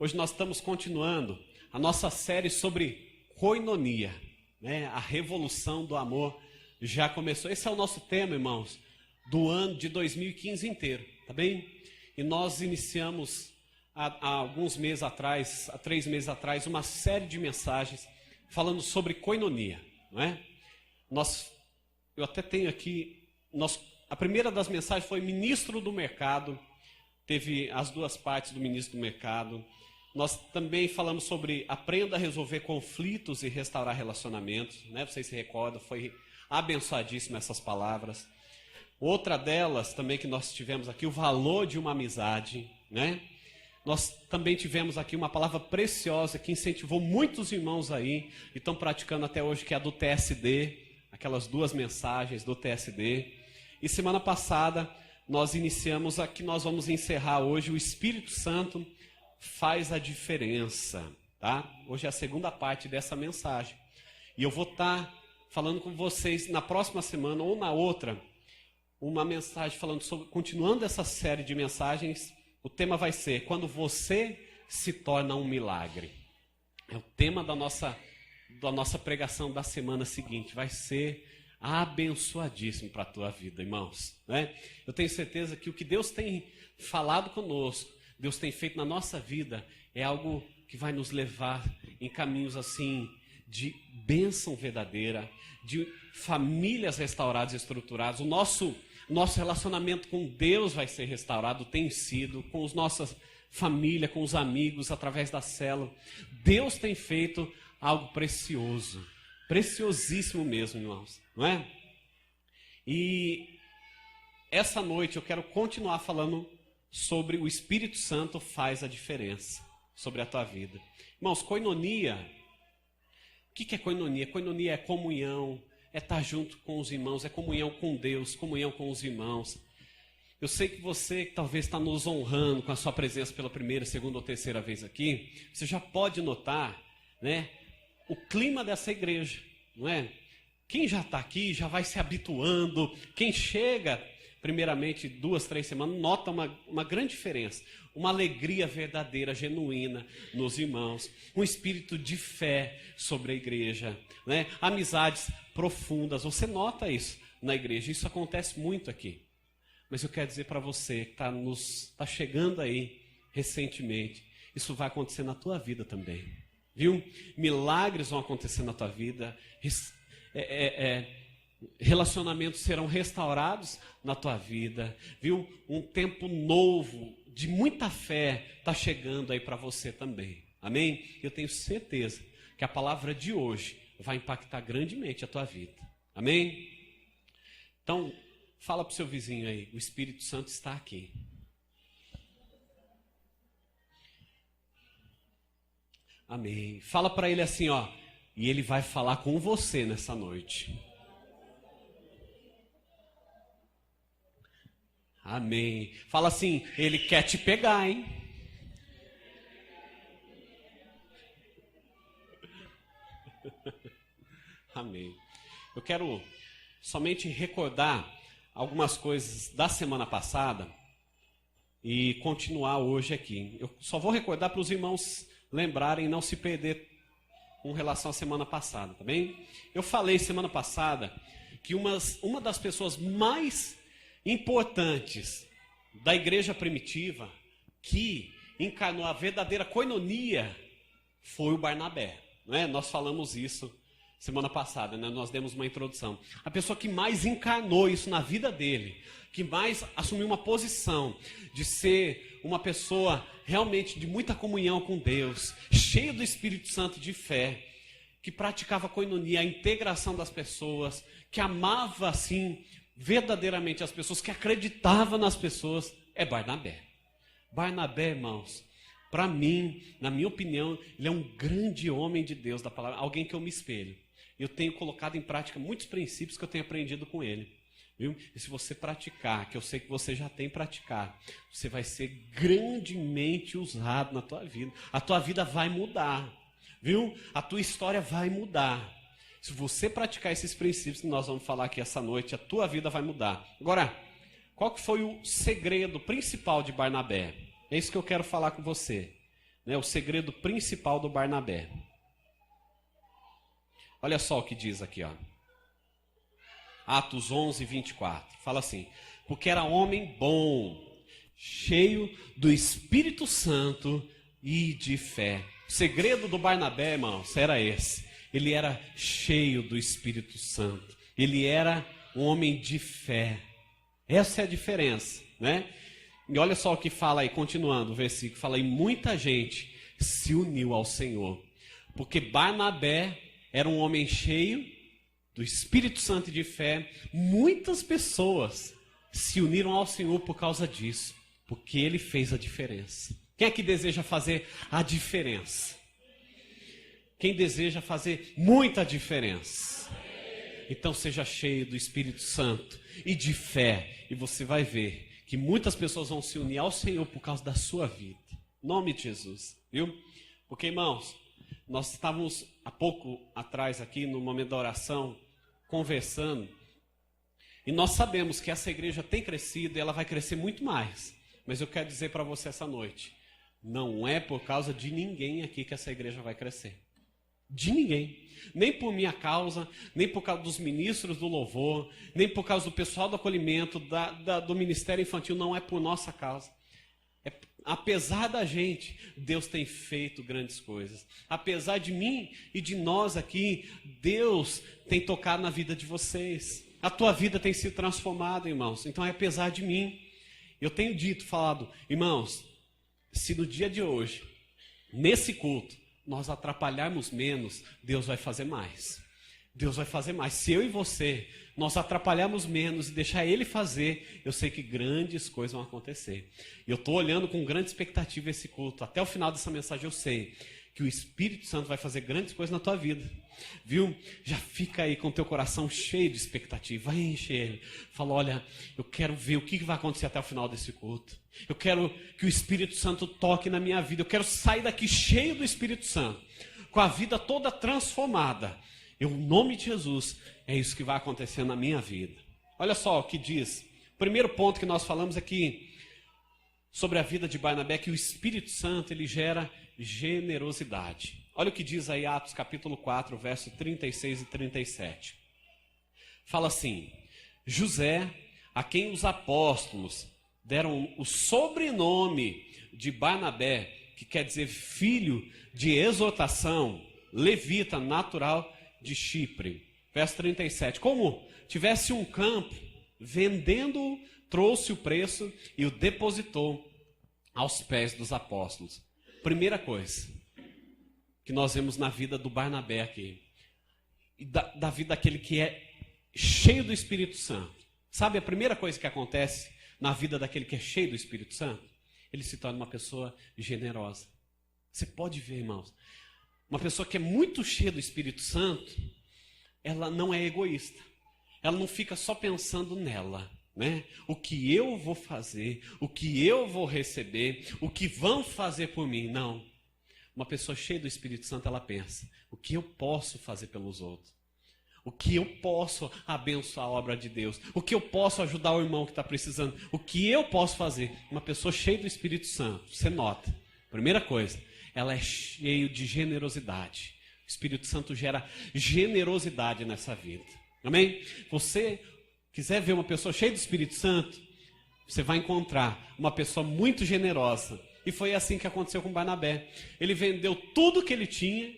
Hoje nós estamos continuando a nossa série sobre koinonia, né? A revolução do amor já começou. Esse é o nosso tema, irmãos, do ano de 2015 inteiro, tá bem? E nós iniciamos há alguns meses atrás, há 3 meses atrás, uma série de mensagens falando sobre koinonia, não é? Eu até tenho aqui, a primeira das mensagens foi ministro do mercado, teve as duas partes do ministro do mercado. Nós também falamos sobre aprenda a resolver conflitos e restaurar relacionamentos, né? Vocês se recordam, foi abençoadíssimo essas palavras. Outra delas também que nós tivemos aqui, o valor de uma amizade, né? Nós também tivemos aqui uma palavra preciosa que incentivou muitos irmãos aí e estão praticando até hoje, que é a do TSD, aquelas 2 mensagens do TSD. E semana passada nós iniciamos aqui, nós vamos encerrar hoje, o Espírito Santo faz a diferença, tá? Hoje é a segunda parte dessa mensagem. E eu vou estar falando com vocês na próxima semana ou na outra, uma mensagem falando sobre, continuando essa série de mensagens, o tema vai ser quando você se torna um milagre. É o tema da nossa pregação da semana seguinte, vai ser abençoadíssimo para a tua vida, irmãos, né? Eu tenho certeza que o que Deus tem falado conosco, Deus tem feito na nossa vida, é algo que vai nos levar em caminhos assim, de bênção verdadeira, de famílias restauradas e estruturadas. O nosso relacionamento com Deus vai ser restaurado, tem sido, com as nossas famílias, com os amigos, através da célula. Deus tem feito algo precioso, preciosíssimo mesmo, irmãos, não é? E essa noite eu quero continuar falando sobre o Espírito Santo faz a diferença sobre a tua vida. Irmãos, koinonia, o que é koinonia? Koinonia é comunhão, é estar junto com os irmãos, é comunhão com Deus, comunhão com os irmãos. Eu sei que você que talvez está nos honrando com a sua presença pela primeira, segunda ou terceira vez aqui, você já pode notar, né, o clima dessa igreja, não é? Quem já está aqui já vai se habituando. Quem chega, primeiramente, 2, 3 semanas, nota uma grande diferença. Uma alegria verdadeira, genuína nos irmãos. Um espírito de fé sobre a igreja, né? Amizades profundas. Você nota isso na igreja. Isso acontece muito aqui. Mas eu quero dizer para você que está chegando aí recentemente, isso vai acontecer na tua vida também. Viu? Milagres vão acontecer na tua vida. Relacionamentos serão restaurados na tua vida, viu? Um tempo novo, de muita fé, está chegando aí para você também, amém? Eu tenho certeza que a palavra de hoje vai impactar grandemente a tua vida, amém? Então, fala para o seu vizinho aí, o Espírito Santo está aqui. Amém. Fala para ele assim, ó, e ele vai falar com você nessa noite. Amém. Fala assim, ele quer te pegar, hein? Amém. Eu quero somente recordar algumas coisas da semana passada e continuar hoje aqui. Eu só vou recordar para os irmãos lembrarem e não se perder com relação à semana passada, tá bem? Eu falei semana passada que uma das pessoas mais importantes da igreja primitiva, que encarnou a verdadeira koinonia, foi o Barnabé, não é? Nós falamos isso semana passada, né? Nós demos uma introdução. A pessoa que mais encarnou isso na vida dele, que mais assumiu uma posição de ser uma pessoa realmente de muita comunhão com Deus, cheio do Espírito Santo de fé, que praticava a koinonia, a integração das pessoas, que amava assim verdadeiramente as pessoas, que acreditava nas pessoas, é Barnabé. Barnabé, irmãos, para mim, na minha opinião, ele é um grande homem de Deus da palavra, alguém que eu me espelho. Eu tenho colocado em prática muitos princípios que eu tenho aprendido com ele. Viu? E se você praticar, que eu sei que você já tem praticado, você vai ser grandemente usado na tua vida. A tua vida vai mudar, viu? A tua história vai mudar. Se você praticar esses princípios que nós vamos falar aqui essa noite, a tua vida vai mudar. Agora, qual que foi o segredo principal de Barnabé? É isso que eu quero falar com você. né, o segredo principal do Barnabé. Olha só o que diz aqui, ó. Atos 11, 24. Fala assim: porque era homem bom, cheio do Espírito Santo e de fé. O segredo do Barnabé, irmãos, era esse. Ele era cheio do Espírito Santo. Ele era um homem de fé. Essa é a diferença, né? E olha só o que fala aí, continuando o versículo. Fala aí, muita gente se uniu ao Senhor. Porque Barnabé era um homem cheio do Espírito Santo e de fé. Muitas pessoas se uniram ao Senhor por causa disso. Porque ele fez a diferença. Quem é que deseja fazer a diferença? Quem deseja fazer muita diferença? Então seja cheio do Espírito Santo e de fé. E você vai ver que muitas pessoas vão se unir ao Senhor por causa da sua vida. Em nome de Jesus, viu? Porque, irmãos, nós estávamos há pouco atrás aqui no momento da oração, conversando, e nós sabemos que essa igreja tem crescido e ela vai crescer muito mais. Mas eu quero dizer para você essa noite, não é por causa de ninguém aqui que essa igreja vai crescer. De ninguém. Nem por minha causa, nem por causa dos ministros do louvor, nem por causa do pessoal do acolhimento, do ministério infantil, não é por nossa causa. Apesar da gente, Deus tem feito grandes coisas. Apesar de mim e de nós aqui, Deus tem tocado na vida de vocês. A tua vida tem sido transformada, irmãos. Então é apesar de mim. Eu tenho falado, irmãos, se no dia de hoje, nesse culto, nós atrapalharmos menos, Deus vai fazer mais. Deus vai fazer mais. Se eu e você, nós atrapalharmos menos e deixar Ele fazer, eu sei que grandes coisas vão acontecer. E eu estou olhando com grande expectativa esse culto. Até o final dessa mensagem eu sei que o Espírito Santo vai fazer grandes coisas na tua vida. Viu? Já fica aí com o teu coração cheio de expectativa. Vai encher ele. Fala, olha, eu quero ver o que vai acontecer até o final desse culto. Eu quero que o Espírito Santo toque na minha vida. Eu quero sair daqui cheio do Espírito Santo, com a vida toda transformada. Em nome de Jesus, é isso que vai acontecer na minha vida. Olha só o que diz. O primeiro ponto que nós falamos aqui sobre a vida de Barnabé, que o Espírito Santo, ele gera generosidade. Olha o que diz aí Atos capítulo 4, verso 36 e 37. Fala assim: José, a quem os apóstolos deram o sobrenome de Barnabé, que quer dizer filho de exortação, levita, natural de Chipre. Verso 37. Como tivesse um campo, vendendo-o, trouxe o preço e o depositou aos pés dos apóstolos. Primeira coisa que nós vemos na vida do Barnabé aqui, e da vida daquele que é cheio do Espírito Santo. Sabe a primeira coisa que acontece na vida daquele que é cheio do Espírito Santo? Ele se torna uma pessoa generosa. Você pode ver, irmãos, uma pessoa que é muito cheia do Espírito Santo, ela não é egoísta. Ela não fica só pensando nela, né? O que eu vou fazer, o que eu vou receber, o que vão fazer por mim. Não. Uma pessoa cheia do Espírito Santo, ela pensa, o que eu posso fazer pelos outros? O que eu posso abençoar a obra de Deus? O que eu posso ajudar o irmão que está precisando? O que eu posso fazer? Uma pessoa cheia do Espírito Santo, você nota. Primeira coisa, ela é cheia de generosidade. O Espírito Santo gera generosidade nessa vida. Amém? Você quiser ver uma pessoa cheia do Espírito Santo, você vai encontrar uma pessoa muito generosa. E foi assim que aconteceu com Barnabé. Ele vendeu tudo que ele tinha.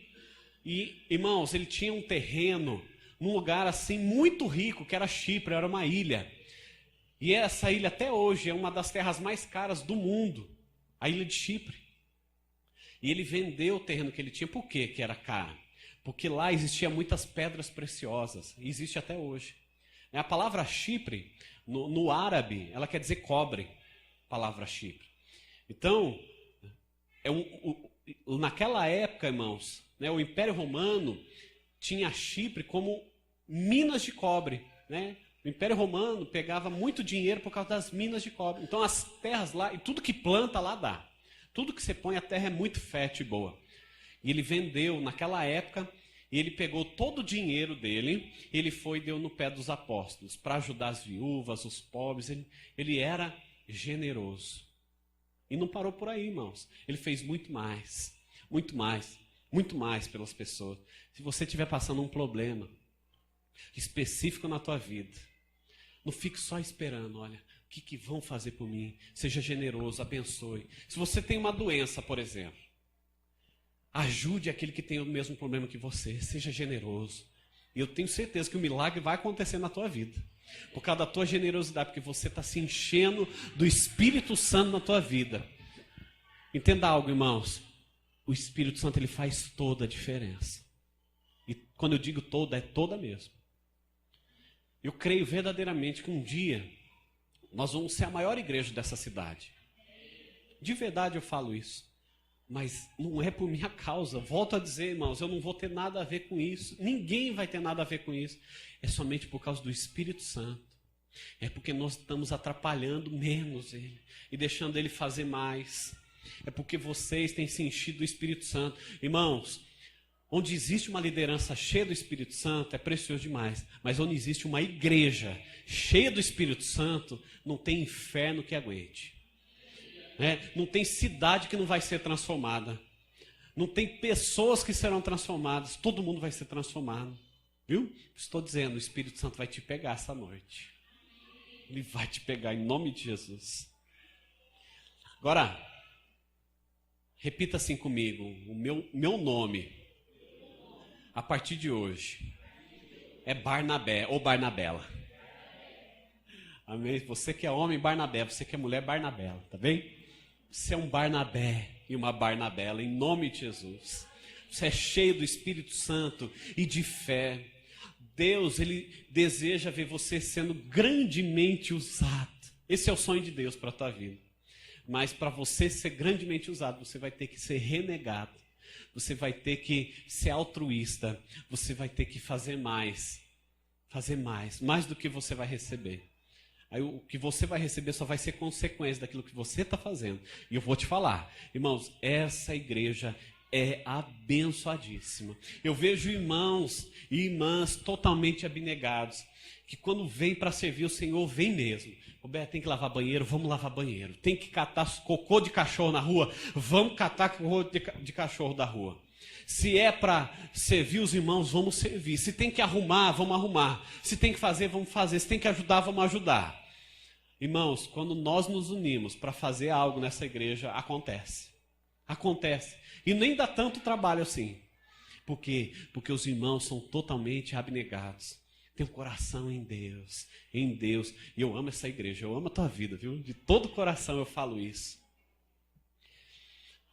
E, irmãos, ele tinha um terreno num lugar assim muito rico, que era Chipre, era uma ilha. E essa ilha até hoje é uma das terras mais caras do mundo, a ilha de Chipre. E ele vendeu o terreno que ele tinha. Por quê que era caro? Porque lá existia muitas pedras preciosas, e existe até hoje. A palavra Chipre, no árabe, ela quer dizer cobre, a palavra Chipre. Então, naquela época, irmãos, né, o Império Romano tinha Chipre como minas de cobre, né? O Império Romano pegava muito dinheiro por causa das minas de cobre. Então, as terras lá, e tudo que planta lá dá. Tudo que você põe, a terra é muito fértil e boa. E ele vendeu, naquela época, e ele pegou todo o dinheiro dele, ele foi e deu no pé dos apóstolos, para ajudar as viúvas, os pobres. Ele era generoso. E não parou por aí, irmãos. Ele fez muito mais, muito mais, muito mais pelas pessoas. Se você estiver passando um problema específico na tua vida, não fique só esperando, olha, o que vão fazer por mim? Seja generoso, abençoe. Se você tem uma doença, por exemplo, ajude aquele que tem o mesmo problema que você, seja generoso. E eu tenho certeza que o milagre vai acontecer na tua vida, por causa da tua generosidade, porque você está se enchendo do Espírito Santo na tua vida. Entenda algo, irmãos, o Espírito Santo ele faz toda a diferença. E quando eu digo toda, é toda mesmo. Eu creio verdadeiramente que um dia nós vamos ser a maior igreja dessa cidade. De verdade eu falo isso. Mas não é por minha causa. Volto a dizer, irmãos, eu não vou ter nada a ver com isso. Ninguém vai ter nada a ver com isso. É somente por causa do Espírito Santo. É porque nós estamos atrapalhando menos Ele e deixando Ele fazer mais. É porque vocês têm se enchido do Espírito Santo. Irmãos, onde existe uma liderança cheia do Espírito Santo, é precioso demais. Mas onde existe uma igreja cheia do Espírito Santo, não tem inferno que aguente. Não tem cidade que não vai ser transformada. Não tem pessoas que serão transformadas. Todo mundo vai ser transformado. Viu? Estou dizendo, o Espírito Santo vai te pegar essa noite. Ele vai te pegar em nome de Jesus. Agora, repita assim comigo. O meu nome, a partir de hoje, é Barnabé ou Barnabela. Amém? Você que é homem, Barnabé. Você que é mulher, Barnabela. Tá bem? Você é um Barnabé e uma Barnabela, em nome de Jesus. Você é cheio do Espírito Santo e de fé. Deus, Ele deseja ver você sendo grandemente usado. Esse é o sonho de Deus para a tua vida. Mas para você ser grandemente usado, você vai ter que ser renegado. Você vai ter que ser altruísta. Você vai ter que fazer mais. Fazer mais do que você vai receber. Aí o que você vai receber só vai ser consequência daquilo que você está fazendo. E eu vou te falar, irmãos, essa igreja é abençoadíssima. Eu vejo irmãos e irmãs totalmente abnegados, que quando vem para servir o Senhor, vem mesmo. Roberto, tem que lavar banheiro, vamos lavar banheiro. Tem que catar cocô de cachorro na rua, vamos catar cocô de cachorro da rua. Se é para servir os irmãos, vamos servir. Se tem que arrumar, vamos arrumar. Se tem que fazer, vamos fazer. Se tem que ajudar, vamos ajudar. Irmãos, quando nós nos unimos para fazer algo nessa igreja, acontece. Acontece. E nem dá tanto trabalho assim. Por quê? Porque os irmãos são totalmente abnegados. Tem um coração em Deus. Em Deus. E eu amo essa igreja. Eu amo a tua vida, viu? De todo o coração eu falo isso.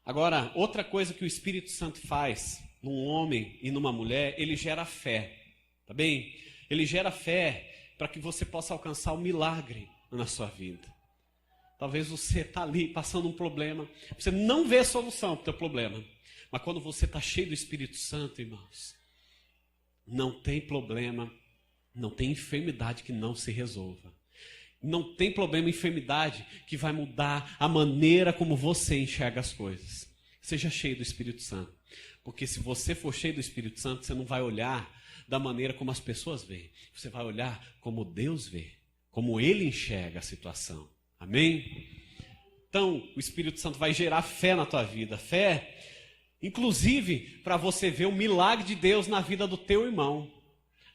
Agora, outra coisa que o Espírito Santo faz num homem e numa mulher, ele gera fé. Tá bem? Ele gera fé para que você possa alcançar o milagre na sua vida. Talvez você está ali passando um problema, você não vê a solução para o teu problema, mas quando você está cheio do Espírito Santo, irmãos, não tem problema, não tem enfermidade que não se resolva. Não tem problema, enfermidade que vai mudar a maneira como você enxerga as coisas. Seja cheio do Espírito Santo, porque se você for cheio do Espírito Santo, você não vai olhar da maneira como as pessoas veem, você vai olhar como Deus vê, como Ele enxerga a situação. Amém? Então, o Espírito Santo vai gerar fé na tua vida. Fé, inclusive, para você ver o milagre de Deus na vida do teu irmão.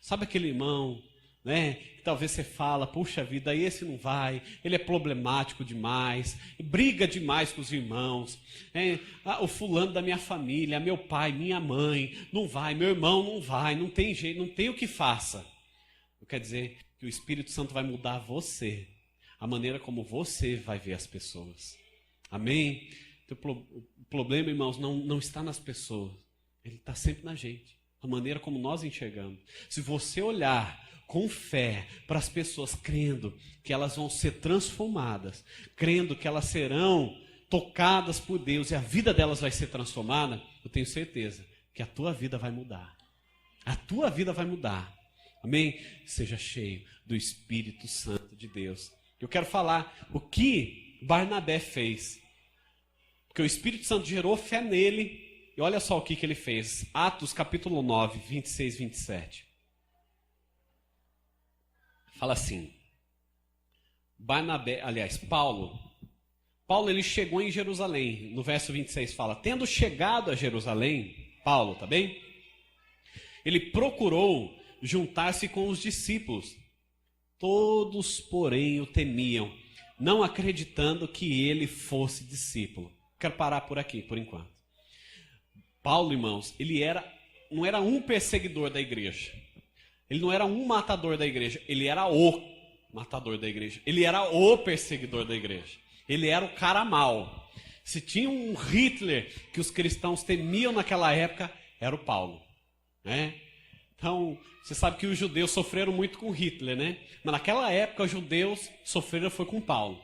Sabe aquele irmão, né? Que talvez você fala, puxa vida, esse não vai, ele é problemático demais, briga demais com os irmãos. O fulano da minha família, meu pai, minha mãe, não vai, meu irmão não vai, não tem jeito, não tem o que faça. Quer dizer que o Espírito Santo vai mudar você, a maneira como você vai ver as pessoas. Amém? O problema, irmãos, não está nas pessoas. Ele está sempre na gente. A maneira como nós enxergamos. Se você olhar com fé para as pessoas, crendo que elas vão ser transformadas, crendo que elas serão tocadas por Deus e a vida delas vai ser transformada, eu tenho certeza que a tua vida vai mudar. A tua vida vai mudar. Amém? Seja cheio do Espírito Santo de Deus. Eu quero falar o que Barnabé fez. Porque o Espírito Santo gerou fé nele. E olha só o que ele fez. Atos capítulo 9, 26, 27. Fala assim. Paulo Paulo, ele chegou em Jerusalém. No verso 26 fala, tendo chegado a Jerusalém, Paulo, tá bem? Ele procurou juntar-se com os discípulos. Todos, porém, o temiam, não acreditando que ele fosse discípulo. Quero parar por aqui, por enquanto. Paulo, irmãos, ele não era um perseguidor da igreja. Ele não era um matador da igreja. Ele era o matador da igreja. Ele era o perseguidor da igreja. Ele era o cara mau. Se tinha um Hitler que os cristãos temiam naquela época, era o Paulo, né? Então, você sabe que os judeus sofreram muito com Hitler, né? Mas naquela época os judeus sofreram foi com Paulo.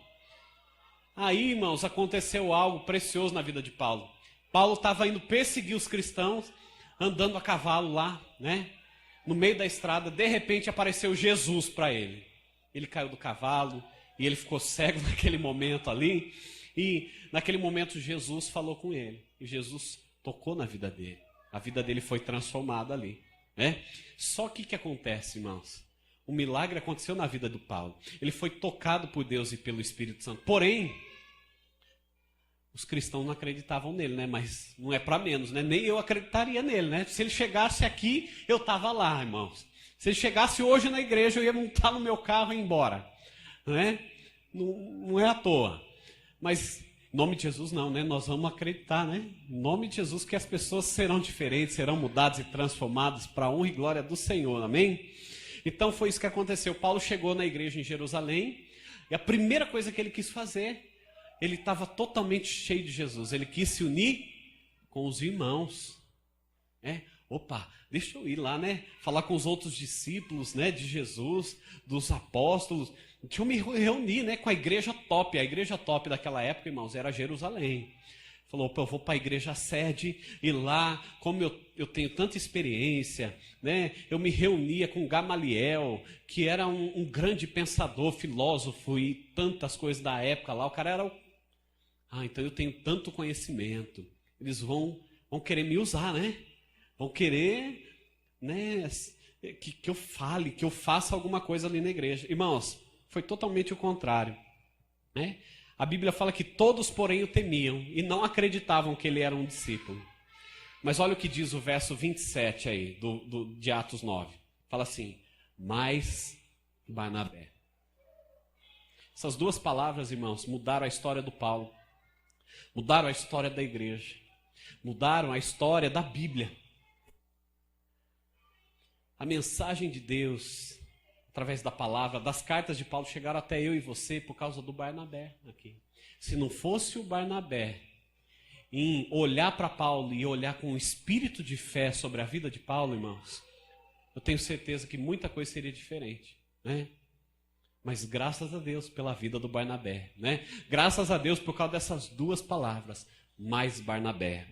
Aí, irmãos, aconteceu algo precioso na vida de Paulo. Paulo estava indo perseguir os cristãos, andando a cavalo lá, né? No meio da estrada, de repente apareceu Jesus para ele. Ele caiu do cavalo e ele ficou cego naquele momento ali. E naquele momento Jesus falou com ele. E Jesus tocou na vida dele. A vida dele foi transformada ali, né? Só que o que acontece, irmãos? O milagre aconteceu na vida do Paulo. Ele foi tocado por Deus e pelo Espírito Santo. Porém, os cristãos não acreditavam nele, né? Mas não é para menos, né? Nem eu acreditaria nele, né? Se ele chegasse aqui, eu estava lá, irmãos. Se ele chegasse hoje na igreja, eu ia montar no meu carro e ir embora, né? Não é à toa. Mas em nome de Jesus não, né? Nós vamos acreditar, né? Em nome de Jesus que as pessoas serão diferentes, serão mudadas e transformadas para a honra e glória do Senhor, amém? Então foi isso que aconteceu. Paulo chegou na igreja em Jerusalém e a primeira coisa que ele quis fazer, ele estava totalmente cheio de Jesus. Ele quis se unir com os irmãos, né? Opa, deixa eu ir lá, né? Falar com os outros discípulos, né? De Jesus, dos apóstolos. Deixa eu me reunir, né? Com a igreja top. A igreja top daquela época, irmãos, era Jerusalém. Falou, opa, eu vou para a igreja sede e lá, como eu tenho tanta experiência, né? Eu me reunia com Gamaliel, que era um grande pensador, filósofo e tantas coisas da época lá. O cara era então eu tenho tanto conhecimento. Eles vão querer me usar, né? Vão querer, né, que eu fale, que eu faça alguma coisa ali na igreja. Irmãos, foi totalmente o contrário, né? A Bíblia fala que todos, porém, o temiam e não acreditavam que ele era um discípulo. Mas olha o que diz o verso 27 aí, de Atos 9. Fala assim, mas Barnabé. Essas duas palavras, irmãos, mudaram a história do Paulo. Mudaram a história da igreja. Mudaram a história da Bíblia. A mensagem de Deus, através da palavra, das cartas de Paulo, chegaram até eu e você por causa do Barnabé aqui. Se não fosse o Barnabé em olhar para Paulo e olhar com um espírito de fé sobre a vida de Paulo, irmãos, eu tenho certeza que muita coisa seria diferente, né? Mas graças a Deus pela vida do Barnabé, né? Graças a Deus por causa dessas duas palavras, mais Barnabé.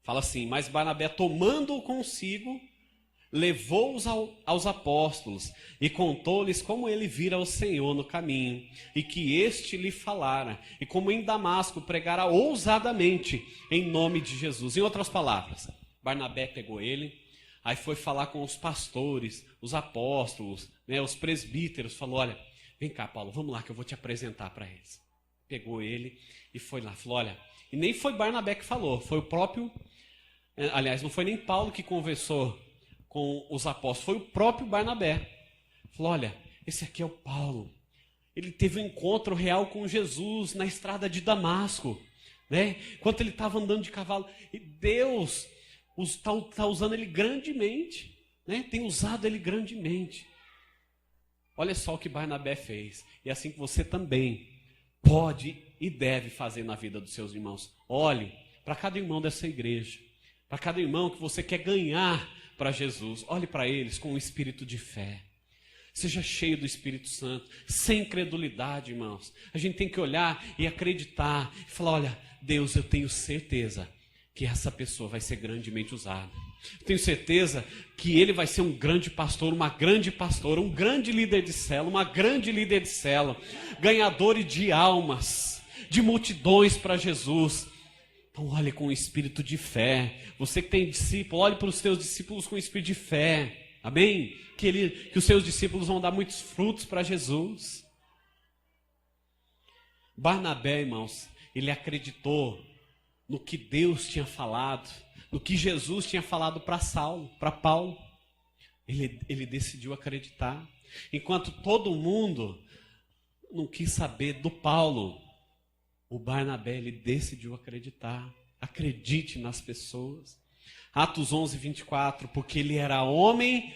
Fala assim, mas Barnabé tomando-o consigo, levou-os aos apóstolos e contou-lhes como ele vira o Senhor no caminho e que este lhe falara e como em Damasco pregara ousadamente em nome de Jesus. Em outras palavras, Barnabé pegou ele, aí foi falar com os pastores, os apóstolos, né, os presbíteros, falou, olha, vem cá Paulo, vamos lá que eu vou te apresentar para eles. Pegou ele e foi lá, falou, olha, e nem foi Barnabé que falou, foi o próprio, aliás, não foi nem Paulo que conversou com os apóstolos, foi o próprio Barnabé. Falou, olha, esse aqui é o Paulo. Ele teve um encontro real com Jesus na estrada de Damasco, né? Enquanto ele estava andando de cavalo. E Deus está usando ele grandemente, né? Tem usado ele grandemente. Olha só o que Barnabé fez. E assim que você também pode e deve fazer na vida dos seus irmãos. Olhe para cada irmão dessa igreja, para cada irmão que você quer ganhar para Jesus, olhe para eles com um espírito de fé. Seja cheio do Espírito Santo, sem incredulidade, irmãos. A gente tem que olhar e acreditar, e falar, olha, Deus, eu tenho certeza que essa pessoa vai ser grandemente usada. Eu tenho certeza que ele vai ser um grande pastor, uma grande pastora, um grande líder de célula, uma grande líder de célula, ganhador de almas, de multidões para Jesus. Então olhe com o espírito de fé. Você que tem discípulo, olhe para os seus discípulos com o espírito de fé. Amém? Que os seus discípulos vão dar muitos frutos para Jesus. Barnabé, irmãos, ele acreditou no que Deus tinha falado, no que Jesus tinha falado para Paulo. Ele decidiu acreditar. Enquanto todo mundo não quis saber do Paulo, o Barnabé, ele decidiu acreditar. Acredite nas pessoas. Atos 11, 24, porque ele era homem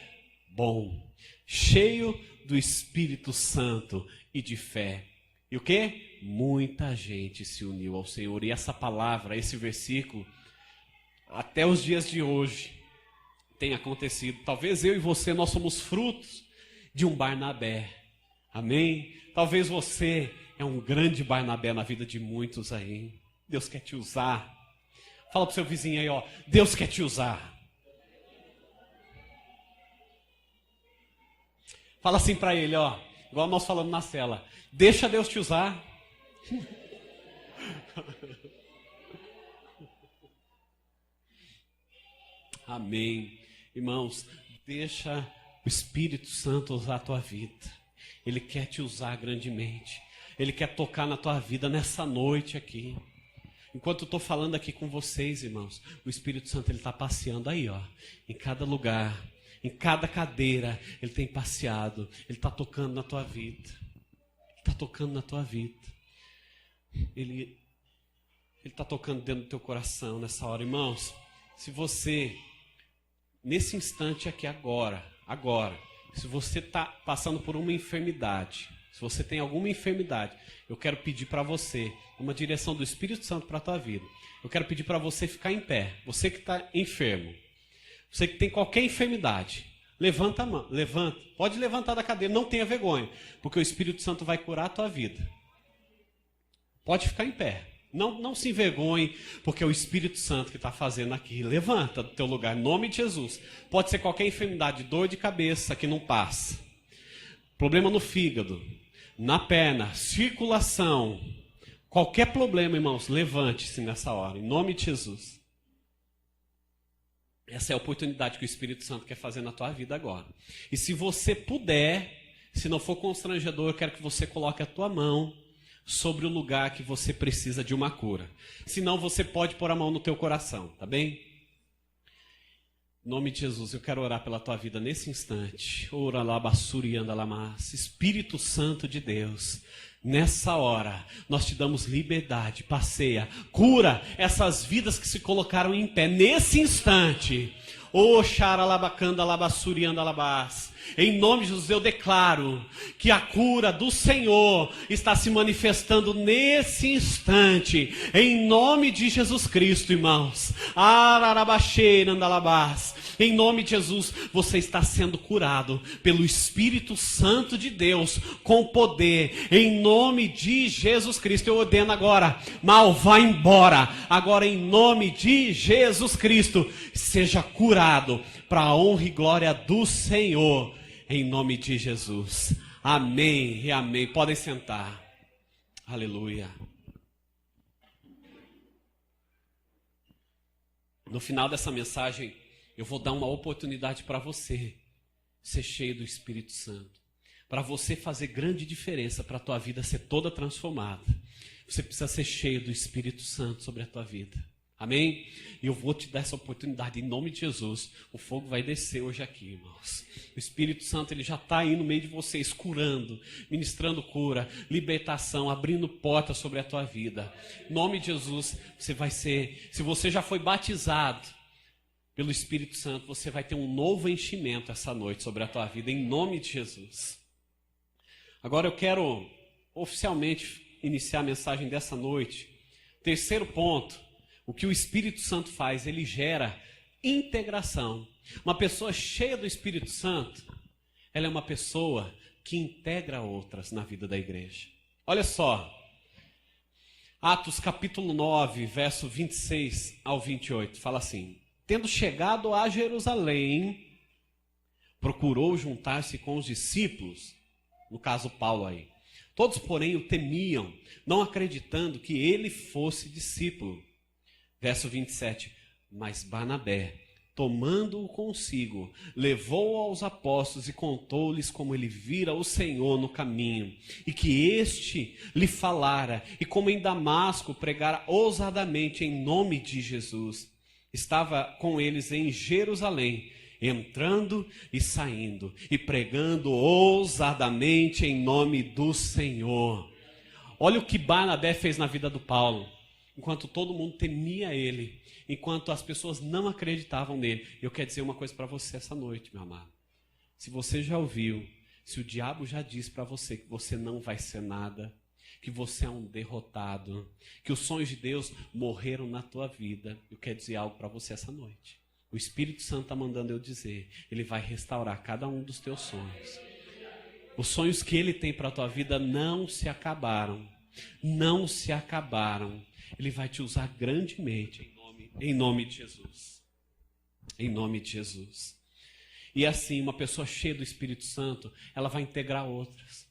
bom, cheio do Espírito Santo e de fé. E o quê? Muita gente se uniu ao Senhor. E essa palavra, esse versículo, até os dias de hoje, tem acontecido. Talvez eu e você, nós somos frutos de um Barnabé. Amém? Talvez você é um grande Barnabé na vida de muitos aí. Deus quer te usar. Fala para o seu vizinho aí, ó. Deus quer te usar. Fala assim para ele, ó. Igual nós falamos na cela. Deixa Deus te usar. Amém. Irmãos, deixa o Espírito Santo usar a tua vida. Ele quer te usar grandemente. Ele quer tocar na tua vida nessa noite aqui. Enquanto eu estou falando aqui com vocês, irmãos, o Espírito Santo ele está passeando aí, ó, em cada lugar, em cada cadeira, ele tem passeado, ele está tocando na tua vida. Está tocando na tua vida. Ele está tocando dentro do teu coração nessa hora, irmãos. Se você, nesse instante aqui agora, se você está passando por uma enfermidade, se você tem alguma enfermidade, eu quero pedir para você uma direção do Espírito Santo para a tua vida. Eu quero pedir para você ficar em pé. Você que está enfermo, você que tem qualquer enfermidade, levanta a mão, levanta. Pode levantar da cadeira, não tenha vergonha, porque o Espírito Santo vai curar a tua vida. Pode ficar em pé. Não se envergonhe, porque é o Espírito Santo que está fazendo aqui. Levanta do teu lugar, em nome de Jesus. Pode ser qualquer enfermidade, dor de cabeça que não passa, problema no fígado, na perna, circulação, qualquer problema, irmãos, levante-se nessa hora, em nome de Jesus. Essa é a oportunidade que o Espírito Santo quer fazer na tua vida agora. E se você puder, se não for constrangedor, eu quero que você coloque a tua mão sobre o lugar que você precisa de uma cura. Se não, você pode pôr a mão no teu coração, tá bem? Em nome de Jesus, eu quero orar pela tua vida nesse instante. Ora lá, basuri anda lá, mas Espírito Santo de Deus, nessa hora, nós te damos liberdade, passeia, cura essas vidas que se colocaram em pé nesse instante. Ô xaralabacanda labassuri anda labás. Em nome de Jesus eu declaro que a cura do Senhor está se manifestando nesse instante. Em nome de Jesus Cristo, irmãos. Ararabaxeira andalabás. Em nome de Jesus, você está sendo curado pelo Espírito Santo de Deus com poder. Em nome de Jesus Cristo, eu ordeno agora, mal, vá embora. Agora, em nome de Jesus Cristo, seja curado para a honra e glória do Senhor. Em nome de Jesus. Amém e amém. Podem sentar. Aleluia. No final dessa mensagem, eu vou dar uma oportunidade para você ser cheio do Espírito Santo. Para você fazer grande diferença, para a tua vida ser toda transformada. Você precisa ser cheio do Espírito Santo sobre a tua vida. Amém? E eu vou te dar essa oportunidade em nome de Jesus. O fogo vai descer hoje aqui, irmãos. O Espírito Santo ele já está aí no meio de vocês, curando, ministrando cura, libertação, abrindo portas sobre a tua vida. Em nome de Jesus, você vai ser, se você já foi batizado pelo Espírito Santo, você vai ter um novo enchimento essa noite sobre a tua vida, em nome de Jesus. Agora eu quero oficialmente iniciar a mensagem dessa noite. Terceiro ponto. O que o Espírito Santo faz, ele gera integração. Uma pessoa cheia do Espírito Santo, ela é uma pessoa que integra outras na vida da igreja. Olha só, Atos capítulo 9, verso 26 ao 28, fala assim: tendo chegado a Jerusalém, procurou juntar-se com os discípulos, no caso Paulo aí. Todos, porém, o temiam, não acreditando que ele fosse discípulo. Verso 27, mas Barnabé tomando-o consigo, levou-o aos apóstolos e contou-lhes como ele vira o Senhor no caminho, e que este lhe falara, e como em Damasco pregara ousadamente em nome de Jesus. Estava com eles em Jerusalém, entrando e saindo, e pregando ousadamente em nome do Senhor. Olha o que Barnabé fez na vida do Paulo. Enquanto todo mundo temia ele, enquanto as pessoas não acreditavam nele. Eu quero dizer uma coisa para você essa noite, meu amado. Se você já ouviu, se o diabo já disse para você que você não vai ser nada, que você é um derrotado, que os sonhos de Deus morreram na tua vida, eu quero dizer algo para você essa noite. O Espírito Santo está mandando eu dizer, ele vai restaurar cada um dos teus sonhos. Os sonhos que ele tem para a tua vida não se acabaram. Não se acabaram. Ele vai te usar grandemente em nome de Jesus. Em nome de Jesus. E assim, uma pessoa cheia do Espírito Santo, ela vai integrar outras.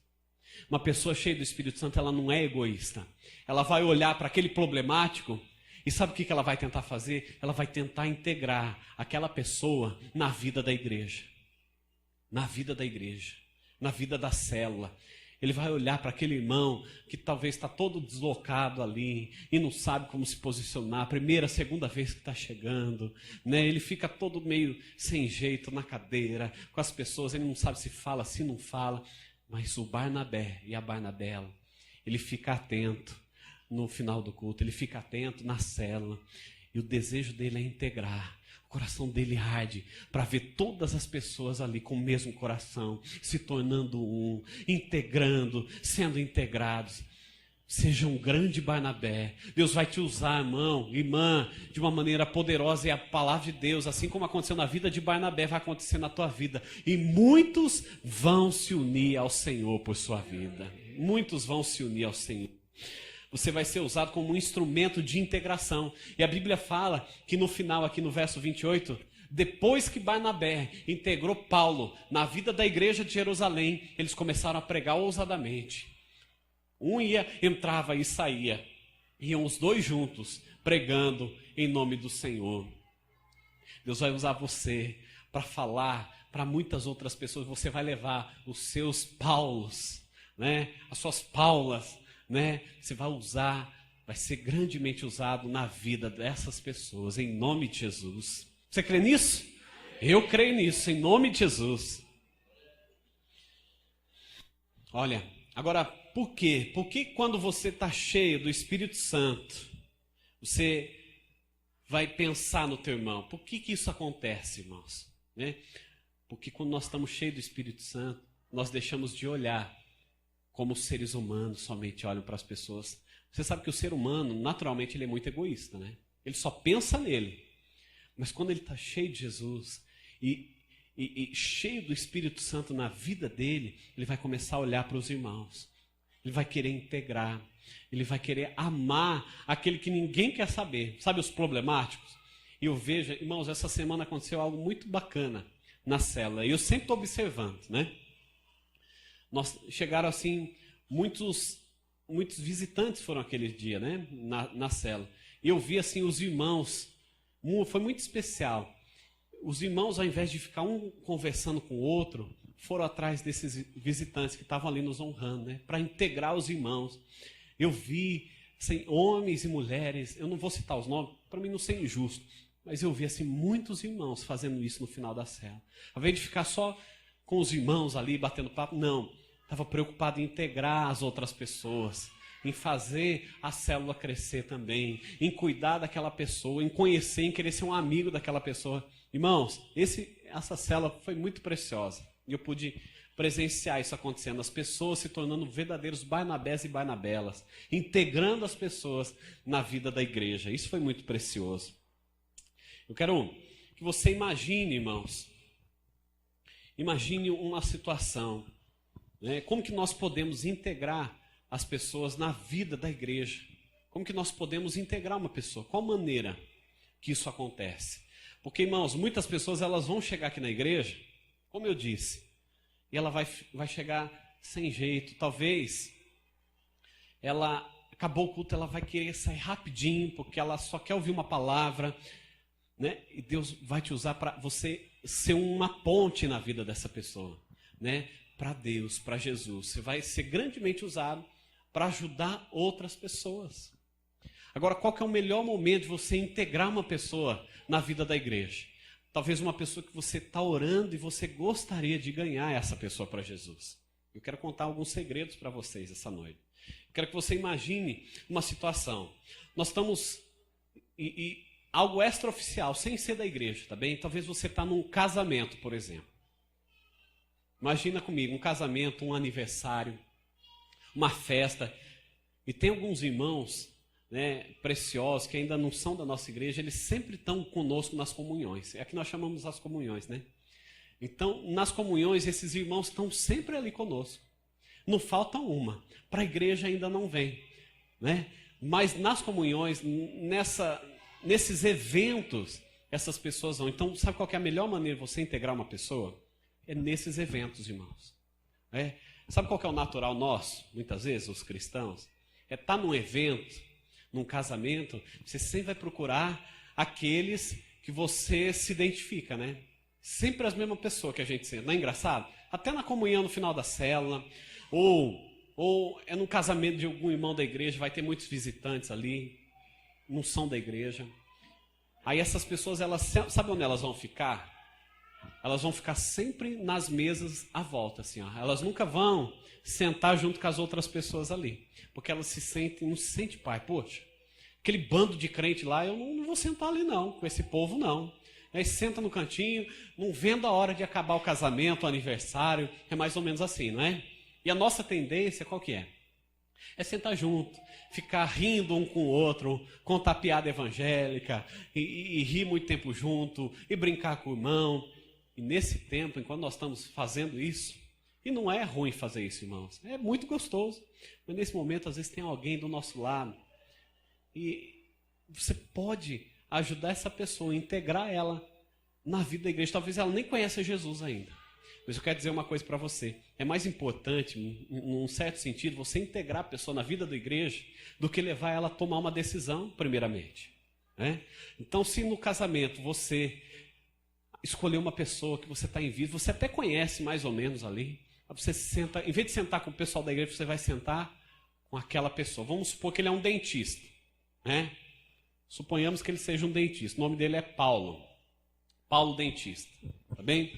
Uma pessoa cheia do Espírito Santo, ela não é egoísta. Ela vai olhar para aquele problemático e sabe o que ela vai tentar fazer? Ela vai tentar integrar aquela pessoa na vida da igreja. Na vida da igreja. Na vida da célula. Ele vai olhar para aquele irmão que talvez está todo deslocado ali e não sabe como se posicionar. Primeira, segunda vez que está chegando, né? Ele fica todo meio sem jeito na cadeira, com as pessoas, ele não sabe se fala, se não fala. Mas o Barnabé e a Barnabela, ele fica atento no final do culto, ele fica atento na célula. E o desejo dele é integrar. O coração dele arde para ver todas as pessoas ali com o mesmo coração, se tornando um, integrando, sendo integrados. Seja um grande Barnabé. Deus vai te usar, irmão, irmã, de uma maneira poderosa. E a palavra de Deus, assim como aconteceu na vida de Barnabé, vai acontecer na tua vida. E muitos vão se unir ao Senhor por sua vida. Muitos vão se unir ao Senhor. Você vai ser usado como um instrumento de integração. E a Bíblia fala que no final, aqui no verso 28, depois que Barnabé integrou Paulo na vida da igreja de Jerusalém, eles começaram a pregar ousadamente. Um entrava e saía. Iam os dois juntos, pregando em nome do Senhor. Deus vai usar você para falar para muitas outras pessoas. Você vai levar os seus Paulos, né? As suas Paulas, né? Você vai usar, vai ser grandemente usado na vida dessas pessoas, em nome de Jesus. Você crê nisso? Eu creio nisso, em nome de Jesus. Olha, agora, por quê? Porque quando você está cheio do Espírito Santo, você vai pensar no teu irmão. Por que isso acontece, irmãos? Né? Porque quando nós estamos cheios do Espírito Santo, nós deixamos de olhar como os seres humanos somente olham para as pessoas. Você sabe que o ser humano, naturalmente, ele é muito egoísta, né? Ele só pensa nele. Mas quando ele está cheio de Jesus e cheio do Espírito Santo na vida dele, ele vai começar a olhar para os irmãos. Ele vai querer integrar. Ele vai querer amar aquele que ninguém quer saber. Sabe os problemáticos? E eu vejo, irmãos, essa semana aconteceu algo muito bacana na célula. E eu sempre estou observando, né? Chegaram assim, muitos visitantes foram aquele dia, né? Na célula. E eu vi assim os irmãos, foi muito especial. Os irmãos, ao invés de ficar um conversando com o outro, foram atrás desses visitantes que estavam ali nos honrando, né? Para integrar os irmãos. Eu vi assim, homens e mulheres, eu não vou citar os nomes, para mim não ser injusto, mas eu vi assim, muitos irmãos fazendo isso no final da célula. Ao invés de ficar só com os irmãos ali batendo papo, não. Estava preocupado em integrar as outras pessoas, em fazer a célula crescer também, em cuidar daquela pessoa, em conhecer, em querer ser um amigo daquela pessoa. Irmãos, essa célula foi muito preciosa. E eu pude presenciar isso acontecendo, as pessoas se tornando verdadeiros Barnabés e Barnabelas, integrando as pessoas na vida da igreja. Isso foi muito precioso. Eu quero que você imagine, irmãos, imagine uma situação, né? Como que nós podemos integrar as pessoas na vida da igreja? Como que nós podemos integrar uma pessoa? Qual maneira que isso acontece? Porque, irmãos, muitas pessoas elas vão chegar aqui na igreja, como eu disse, e ela vai chegar sem jeito. Talvez ela acabou o culto, ela vai querer sair rapidinho, porque ela só quer ouvir uma palavra, né? E Deus vai te usar para você ser uma ponte na vida dessa pessoa, né? Para Deus, para Jesus. Você vai ser grandemente usado para ajudar outras pessoas. Agora, qual que é o melhor momento de você integrar uma pessoa na vida da igreja? Talvez uma pessoa que você está orando e você gostaria de ganhar essa pessoa para Jesus. Eu quero contar alguns segredos para vocês essa noite. Eu quero que você imagine uma situação. Nós estamos... algo extraoficial, sem ser da igreja, tá bem? Talvez você está num casamento, por exemplo. Imagina comigo, um casamento, um aniversário, uma festa. E tem alguns irmãos, né, preciosos, que ainda não são da nossa igreja, eles sempre estão conosco nas comunhões. É que nós chamamos as comunhões, né? Então, nas comunhões, esses irmãos estão sempre ali conosco. Não falta uma. Para a igreja ainda não vem, né? Mas nas comunhões, nesses eventos, essas pessoas vão. Então, sabe qual que é a melhor maneira de você integrar uma pessoa? É nesses eventos, irmãos. Sabe qual que é o natural nosso, muitas vezes, os cristãos? É estar num evento, num casamento, você sempre vai procurar aqueles que você se identifica, né? Sempre as mesmas pessoas que a gente sente. Não é engraçado? Até na comunhão no final da célula, ou é num casamento de algum irmão da igreja, vai ter muitos visitantes ali, não são da igreja. Aí essas pessoas, elas, sabe onde elas vão ficar? Elas vão ficar sempre nas mesas à volta, assim, ó. Elas nunca vão sentar junto com as outras pessoas ali, porque elas não se sentem pai. Poxa, aquele bando de crente lá, eu não vou sentar ali não, com esse povo não. Aí senta no cantinho, não vendo a hora de acabar o casamento, o aniversário, é mais ou menos assim, não é? E a nossa tendência, qual que é? É sentar junto, ficar rindo um com o outro, contar piada evangélica, e rir muito tempo junto, e brincar com o irmão. E nesse tempo, enquanto nós estamos fazendo isso, e não é ruim fazer isso, irmãos, é muito gostoso. Mas nesse momento, às vezes tem alguém do nosso lado, e você pode ajudar essa pessoa, integrar ela na vida da igreja. Talvez ela nem conheça Jesus ainda. Mas eu quero dizer uma coisa para você. É mais importante, num certo sentido, você integrar a pessoa na vida da igreja do que levar ela a tomar uma decisão, primeiramente, né? Então, se no casamento você escolher uma pessoa que você está em vida, você até conhece mais ou menos ali, você senta, em vez de sentar com o pessoal da igreja, você vai sentar com aquela pessoa. Vamos supor que ele é um dentista, né? Suponhamos que ele seja um dentista. O nome dele é Paulo. Paulo dentista, tá bem?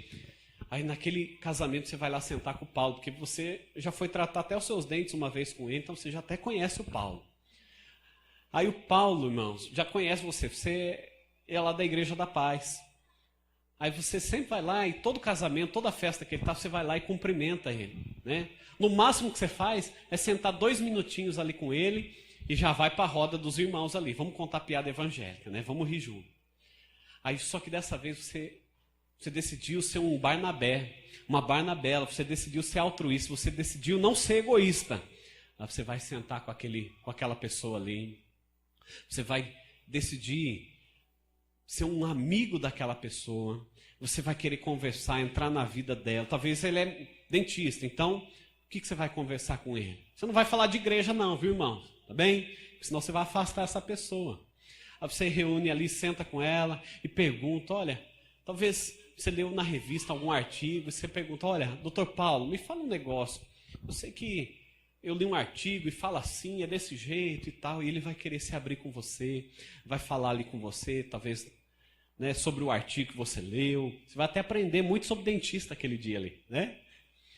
Aí naquele casamento você vai lá sentar com o Paulo, porque você já foi tratar até os seus dentes uma vez com ele, então você já até conhece o Paulo. Aí o Paulo, irmãos, já conhece você. Você é lá da Igreja da Paz. Aí você sempre vai lá e todo casamento, toda festa que ele está, você vai lá e cumprimenta ele, né? No máximo que você faz é sentar 2 minutinhos ali com ele e já vai para a roda dos irmãos ali. Vamos contar piada evangélica, né? Vamos rir junto. Aí só que dessa vez você decidiu ser um Barnabé, uma Barnabela, você decidiu ser altruísta, você decidiu não ser egoísta. Aí você vai sentar com aquela pessoa ali. Você vai decidir ser um amigo daquela pessoa. Você vai querer conversar, entrar na vida dela. Talvez ele é dentista, então o que você vai conversar com ele? Você não vai falar de igreja não, viu, irmão? Tá bem? Porque senão você vai afastar essa pessoa. Aí você reúne ali, senta com ela e pergunta, olha, talvez você leu na revista algum artigo, e você pergunta, olha, doutor Paulo, me fala um negócio. Eu sei que eu li um artigo e fala assim, é desse jeito e tal, e ele vai querer se abrir com você, vai falar ali com você, talvez, né, sobre o artigo que você leu. Você vai até aprender muito sobre dentista aquele dia ali, né?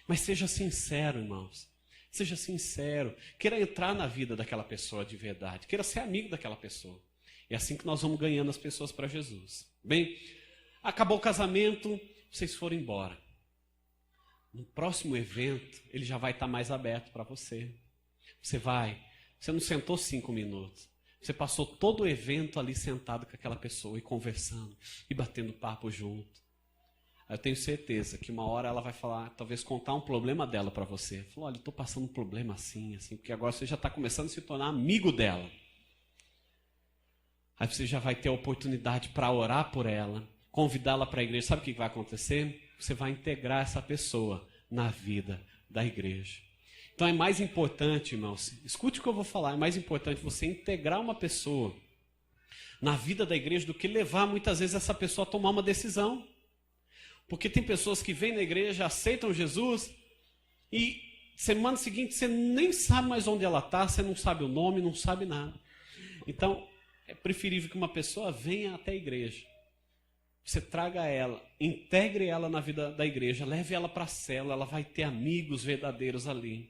Mas seja sincero, irmãos. Seja sincero. Queira entrar na vida daquela pessoa de verdade. Queira ser amigo daquela pessoa. É assim que nós vamos ganhando as pessoas para Jesus. Bem, acabou o casamento, vocês foram embora. No próximo evento, ele já vai estar mais aberto para você. Você não sentou 5 minutos. Você passou todo o evento ali sentado com aquela pessoa e conversando e batendo papo junto. Eu tenho certeza que uma hora ela vai falar, talvez contar um problema dela para você. Falou, olha, eu estou passando um problema assim, porque agora você já está começando a se tornar amigo dela. Aí você já vai ter a oportunidade para orar por ela, convidá-la para a igreja. Sabe o que vai acontecer? Você vai integrar essa pessoa na vida da igreja. Então é mais importante, irmãos, escute o que eu vou falar, é mais importante você integrar uma pessoa na vida da igreja do que levar muitas vezes essa pessoa a tomar uma decisão. Porque tem pessoas que vêm na igreja, aceitam Jesus e semana seguinte você nem sabe mais onde ela está, você não sabe o nome, não sabe nada. Então é preferível que uma pessoa venha até a igreja. Você traga ela, integre ela na vida da igreja, leve ela para a cela, ela vai ter amigos verdadeiros ali.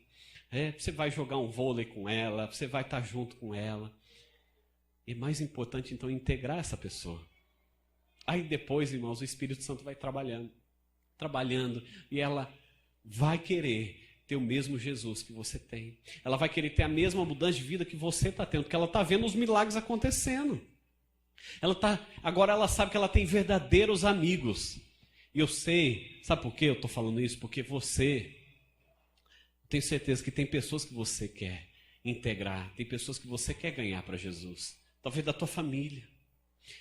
Você vai jogar um vôlei com ela, você vai estar junto com ela. E mais importante, então, integrar essa pessoa. Aí depois, irmãos, o Espírito Santo vai trabalhando, e ela vai querer ter o mesmo Jesus que você tem. Ela vai querer ter a mesma mudança de vida que você está tendo, porque ela está vendo os milagres acontecendo. Agora ela sabe que ela tem verdadeiros amigos. E eu sei, sabe por que eu estou falando isso? Porque eu tenho certeza que tem pessoas que você quer integrar, tem pessoas que você quer ganhar para Jesus. Talvez da tua família.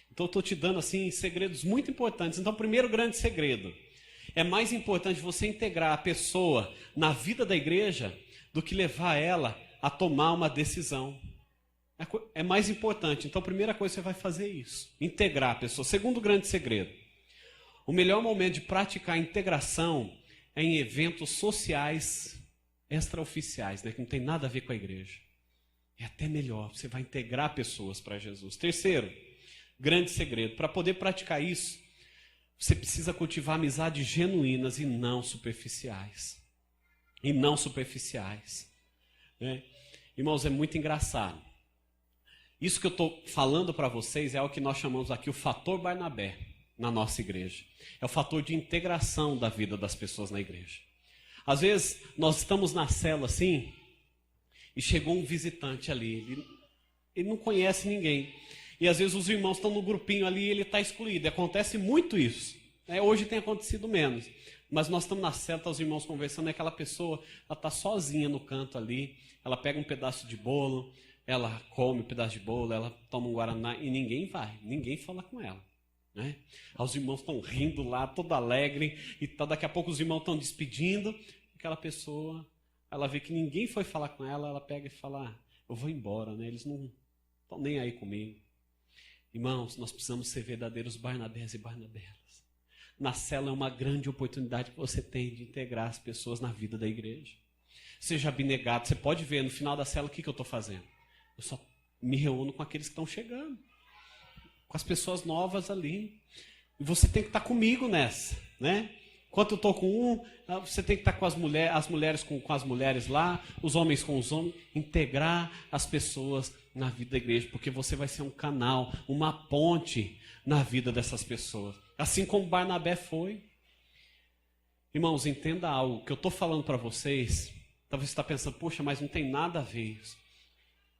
Então eu estou te dando assim segredos muito importantes. Então o primeiro grande segredo: é mais importante você integrar a pessoa na vida da igreja do que levar ela a tomar uma decisão. É mais importante. Então a primeira coisa, você vai fazer isso: integrar a pessoa. Segundo grande segredo: o melhor momento de praticar a integração é em eventos sociais extraoficiais, né, que não tem nada a ver com a igreja. É até melhor, você vai integrar pessoas para Jesus. Terceiro grande segredo: para poder praticar isso, você precisa cultivar amizades genuínas e não superficiais. Né? Irmãos, é muito engraçado. Isso que eu estou falando para vocês é o que nós chamamos aqui o fator Barnabé na nossa igreja. É o fator de integração da vida das pessoas na igreja. Às vezes, nós estamos na cela assim, e chegou um visitante ali, ele não conhece ninguém. E às vezes os irmãos estão no grupinho ali e ele está excluído. Acontece muito isso. Hoje tem acontecido menos. Mas nós estamos na cela, os irmãos conversando, e aquela pessoa, ela está sozinha no canto ali, ela pega um pedaço de bolo, ela come um pedaço de bolo, ela toma um guaraná e ninguém fala com ela. Né? Os irmãos estão rindo lá, todo alegre, e daqui a pouco os irmãos estão despedindo. Aquela pessoa, ela vê que ninguém foi falar com ela, ela pega e fala: eu vou embora, né? Eles não estão nem aí comigo. Irmãos, nós precisamos ser verdadeiros Barnabés e Barnabelas. Na cela é uma grande oportunidade que você tem de integrar as pessoas na vida da igreja. Seja abnegado. Você pode ver no final da cela o que eu estou fazendo. Eu só me reúno com aqueles que estão chegando, com as pessoas novas ali. E você tem que estar comigo nessa, né? Enquanto eu estou com um, você tem que estar com as mulheres com as mulheres lá, os homens com os homens. Integrar as pessoas na vida da igreja, porque você vai ser um canal, uma ponte na vida dessas pessoas. Assim como Barnabé foi. Irmãos, entenda algo que eu estou falando para vocês. Talvez você está pensando: poxa, mas não tem nada a ver isso.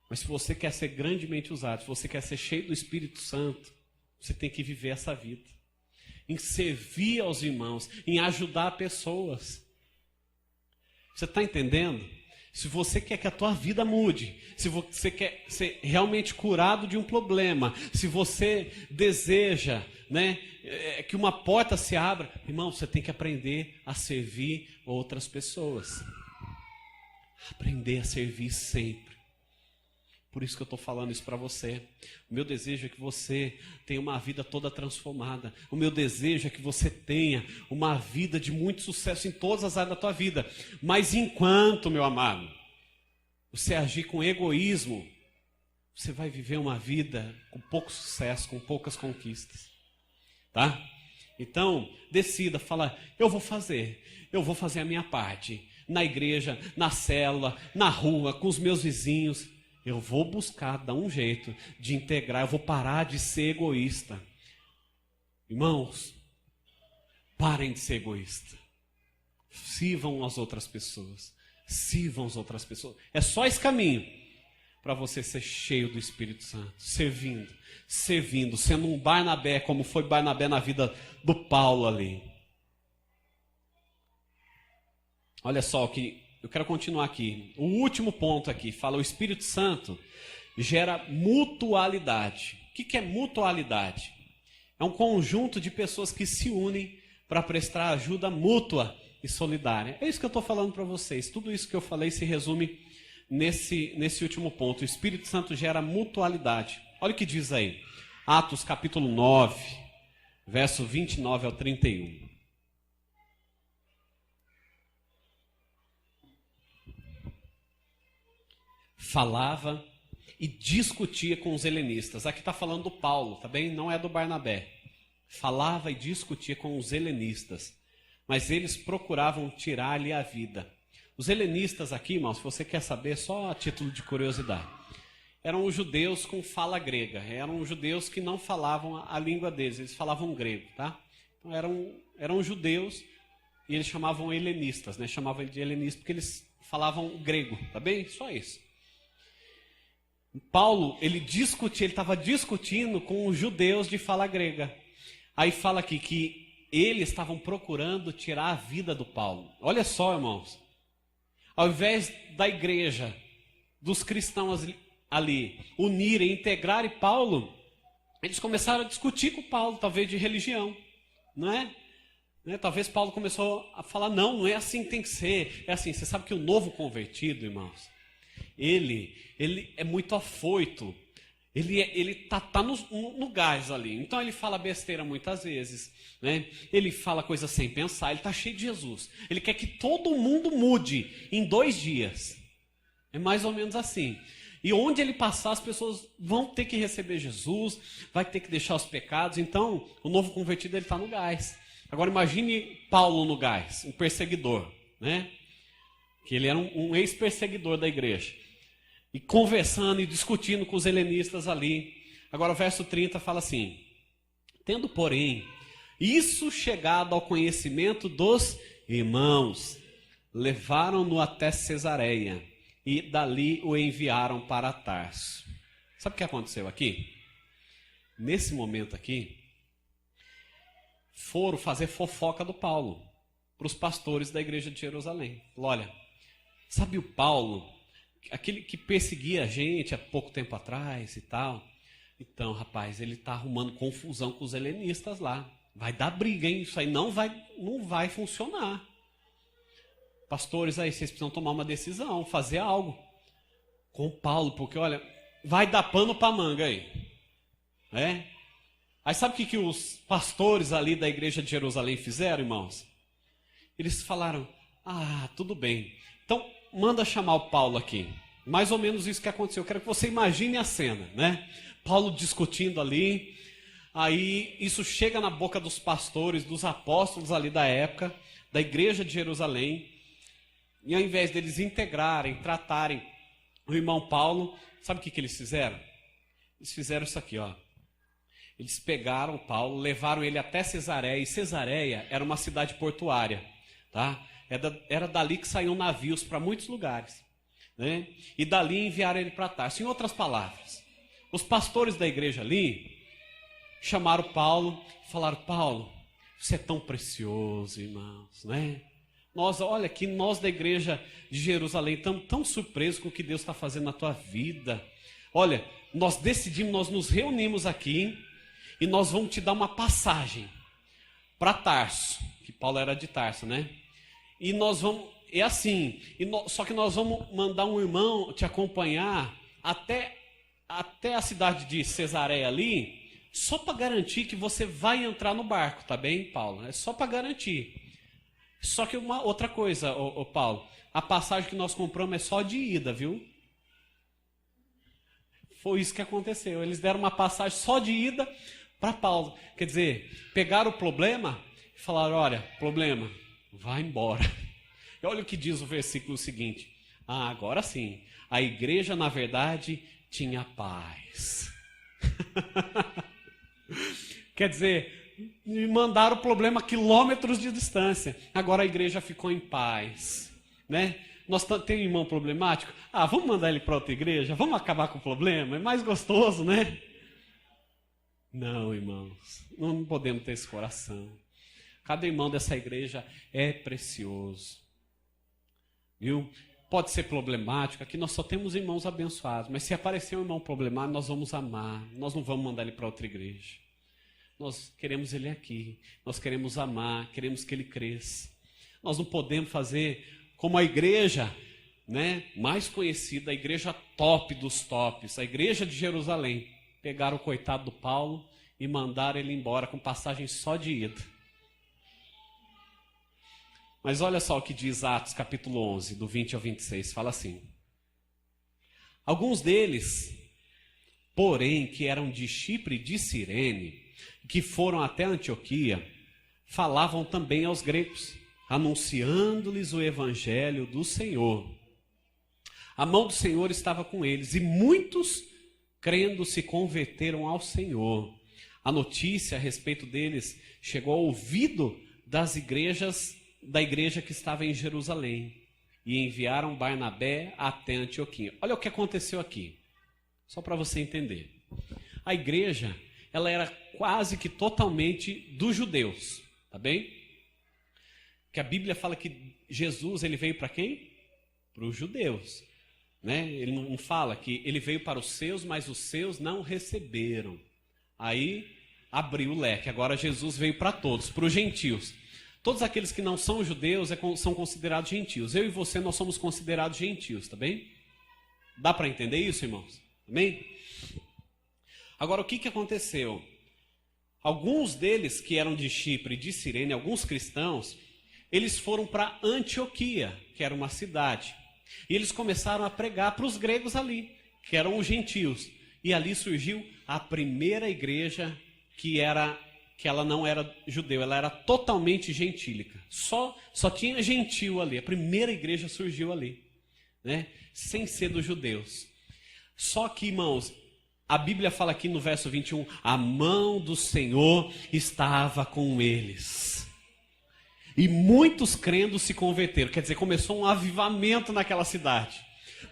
Mas se você quer ser grandemente usado, se você quer ser cheio do Espírito Santo, você tem que viver essa vida. Em servir aos irmãos, em ajudar pessoas. Você está entendendo? Se você quer que a tua vida mude, se você quer ser realmente curado de um problema, se você deseja, né, que uma porta se abra, irmão, você tem que aprender a servir outras pessoas. Aprender a servir sempre. Por isso que eu estou falando isso para você. O meu desejo é que você tenha uma vida toda transformada. O meu desejo é que você tenha uma vida de muito sucesso em todas as áreas da tua vida. Mas enquanto, meu amado, você agir com egoísmo, você vai viver uma vida com pouco sucesso, com poucas conquistas. Tá? Então, decida, fala: eu vou fazer a minha parte. Na igreja, na célula, na rua, com os meus vizinhos. Eu vou buscar, dar um jeito de integrar, eu vou parar de ser egoísta. Irmãos, parem de ser egoístas. Sirvam as outras pessoas. É só esse caminho para você ser cheio do Espírito Santo. Servindo, sendo um Barnabé, como foi Barnabé na vida do Paulo ali. Olha só o que... Eu quero continuar aqui. O último ponto aqui fala: o Espírito Santo gera mutualidade. O que é mutualidade? É um conjunto de pessoas que se unem para prestar ajuda mútua e solidária. É isso que eu estou falando para vocês. Tudo isso que eu falei se resume nesse último ponto. O Espírito Santo gera mutualidade. Olha o que diz aí. Atos capítulo 9, verso 29 ao 31. Falava e discutia com os helenistas. Aqui está falando do Paulo, tá bem? Não é do Barnabé. Falava e discutia com os helenistas, mas eles procuravam tirar-lhe a vida. Os helenistas aqui, irmãos, se você quer saber, só a título de curiosidade, eram os judeus com fala grega, eram os judeus que não falavam a língua deles, eles falavam grego, tá? Então eram judeus e eles chamavam helenistas, né? Chamavam de helenistas porque eles falavam grego, tá bem? Só isso. Paulo, ele estava discutindo com os judeus de fala grega. Aí fala aqui que eles estavam procurando tirar a vida do Paulo. Olha só, irmãos. Ao invés da igreja, dos cristãos ali, unirem, integrarem Paulo, eles começaram a discutir com Paulo, talvez de religião, não é? Talvez Paulo começou a falar, não é assim que tem que ser. É assim, você sabe que o novo convertido, irmãos, ele é muito afoito, ele tá no gás ali, então ele fala besteira muitas vezes, né? Ele fala coisas sem pensar, ele está cheio de Jesus, ele quer que todo mundo mude em 2 dias, é mais ou menos assim, e onde ele passar as pessoas vão ter que receber Jesus, vai ter que deixar os pecados, então o novo convertido ele está no gás. Agora imagine Paulo no gás, um perseguidor, né? Que ele era um ex-perseguidor da igreja, e conversando e discutindo com os helenistas ali. Agora o verso 30 fala assim: tendo, porém, isso chegado ao conhecimento dos irmãos, levaram-no até Cesareia, e dali o enviaram para Tarso. Sabe o que aconteceu aqui? Nesse momento aqui, foram fazer fofoca do Paulo para os pastores da igreja de Jerusalém. Falou, olha, sabe o Paulo, aquele que perseguia a gente há pouco tempo atrás e tal? Então, rapaz, ele está arrumando confusão com os helenistas lá. Vai dar briga, hein? Isso aí não vai funcionar. Pastores aí, vocês precisam tomar uma decisão, fazer algo com Paulo, porque, olha, vai dar pano para manga aí. Aí sabe o que os pastores ali da igreja de Jerusalém fizeram, irmãos? Eles falaram, tudo bem, então manda chamar o Paulo aqui. Mais ou menos isso que aconteceu. Eu quero que você imagine a cena, né? Paulo discutindo ali, aí isso chega na boca dos pastores, dos apóstolos ali da época, da igreja de Jerusalém, e ao invés deles integrarem, tratarem o irmão Paulo, sabe o que eles fizeram? Eles fizeram isso aqui, ó. Eles pegaram Paulo, levaram ele até Cesareia, e Cesareia era uma cidade portuária, tá? Era dali que saíam navios para muitos lugares, né? E dali enviaram ele para Tarso. Em outras palavras, os pastores da igreja ali chamaram Paulo e falaram, Paulo, você é tão precioso, irmãos, né? Olha aqui, nós da igreja de Jerusalém estamos tão surpresos com o que Deus está fazendo na tua vida. Olha, nós decidimos, nós nos reunimos aqui e nós vamos te dar uma passagem para Tarso, que Paulo era de Tarso, né? E nós vamos, só que nós vamos mandar um irmão te acompanhar até a cidade de Cesareia ali, só para garantir que você vai entrar no barco, tá bem, Paulo? É só para garantir. Só que uma outra coisa, ô Paulo, a passagem que nós compramos é só de ida, viu? Foi isso que aconteceu. Eles deram uma passagem só de ida para Paulo. Quer dizer, pegaram o problema e falaram, olha, problema, vai embora. E olha o que diz o versículo seguinte. Agora sim, a igreja, na verdade, tinha paz. Quer dizer, me mandaram o problema a quilômetros de distância. Agora a igreja ficou em paz, né? Nós temos um irmão problemático. Vamos mandar ele para outra igreja? Vamos acabar com o problema? É mais gostoso, né? Não, irmãos, não podemos ter esse coração. Cada irmão dessa igreja é precioso, viu? Pode ser problemático, aqui nós só temos irmãos abençoados, mas se aparecer um irmão problemático, nós vamos amar, nós não vamos mandar ele para outra igreja. Nós queremos ele aqui, nós queremos amar, queremos que ele cresça. Nós não podemos fazer como a igreja, né, mais conhecida, a igreja top dos tops, a igreja de Jerusalém. pegaram o coitado do Paulo e mandaram ele embora com passagem só de ida. Mas olha só o que diz Atos capítulo 11, do 20 ao 26, fala assim: alguns deles, porém, que eram de Chipre e de Cirene, que foram até Antioquia, falavam também aos gregos, anunciando-lhes o evangelho do Senhor. A mão do Senhor estava com eles, e muitos, crendo, se converteram ao Senhor. A notícia a respeito deles chegou ao ouvido da igreja que estava em Jerusalém, e enviaram Barnabé até Antioquia. Olha o que aconteceu aqui, só para você entender. A igreja, ela era quase que totalmente dos judeus, tá bem? Que a Bíblia fala que Jesus, ele veio para quem? Para os judeus, né? Ele não fala que ele veio para os seus, mas os seus não receberam. Aí abriu o leque, agora Jesus veio para todos, para os gentios. Todos aqueles que não são judeus são considerados gentios. Eu e você, nós somos considerados gentios, tá bem? Dá para entender isso, irmãos? Amém? Agora, o que aconteceu? Alguns deles que eram de Chipre e de Cirene, alguns cristãos, eles foram para Antioquia, que era uma cidade. E eles começaram a pregar para os gregos ali, que eram os gentios. E ali surgiu a primeira igreja que ela não era judeu, ela era totalmente gentílica. Só tinha gentil ali. A primeira igreja surgiu ali, né? Sem ser dos judeus. Só que, irmãos, a Bíblia fala aqui no verso 21, a mão do Senhor estava com eles. E muitos crendo se converteram. Quer dizer, começou um avivamento naquela cidade.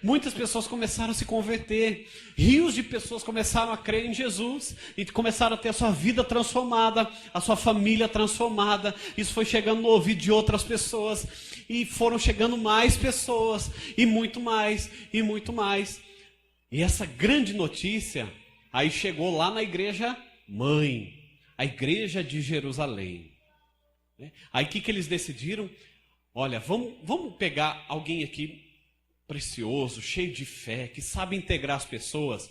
Muitas pessoas começaram a se converter. Rios de pessoas começaram a crer em Jesus. E começaram a ter a sua vida transformada. A sua família transformada. Isso foi chegando no ouvido de outras pessoas. E foram chegando mais pessoas. E muito mais. E muito mais. E essa grande notícia aí chegou lá na igreja mãe. A igreja de Jerusalém. Aí o que eles decidiram? Olha, vamos pegar alguém aqui precioso, cheio de fé, que sabe integrar as pessoas.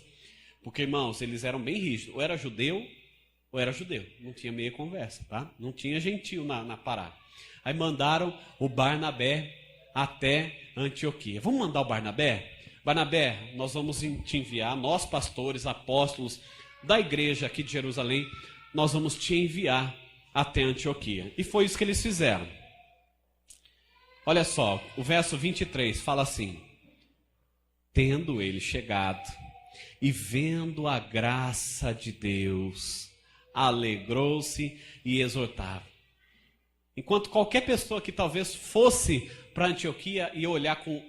Porque, irmãos, eles eram bem rígidos. Ou era judeu, ou era judeu. Não tinha meia conversa, tá? Não tinha gentil na parada. Aí mandaram o Barnabé até Antioquia. Vamos mandar o Barnabé? Barnabé, nós vamos te enviar, nós pastores, apóstolos da igreja aqui de Jerusalém, nós vamos te enviar até Antioquia. E foi isso que eles fizeram. Olha só, o verso 23 fala assim: tendo ele chegado e vendo a graça de Deus, alegrou-se e exortava. Enquanto qualquer pessoa que talvez fosse para Antioquia ia olhar com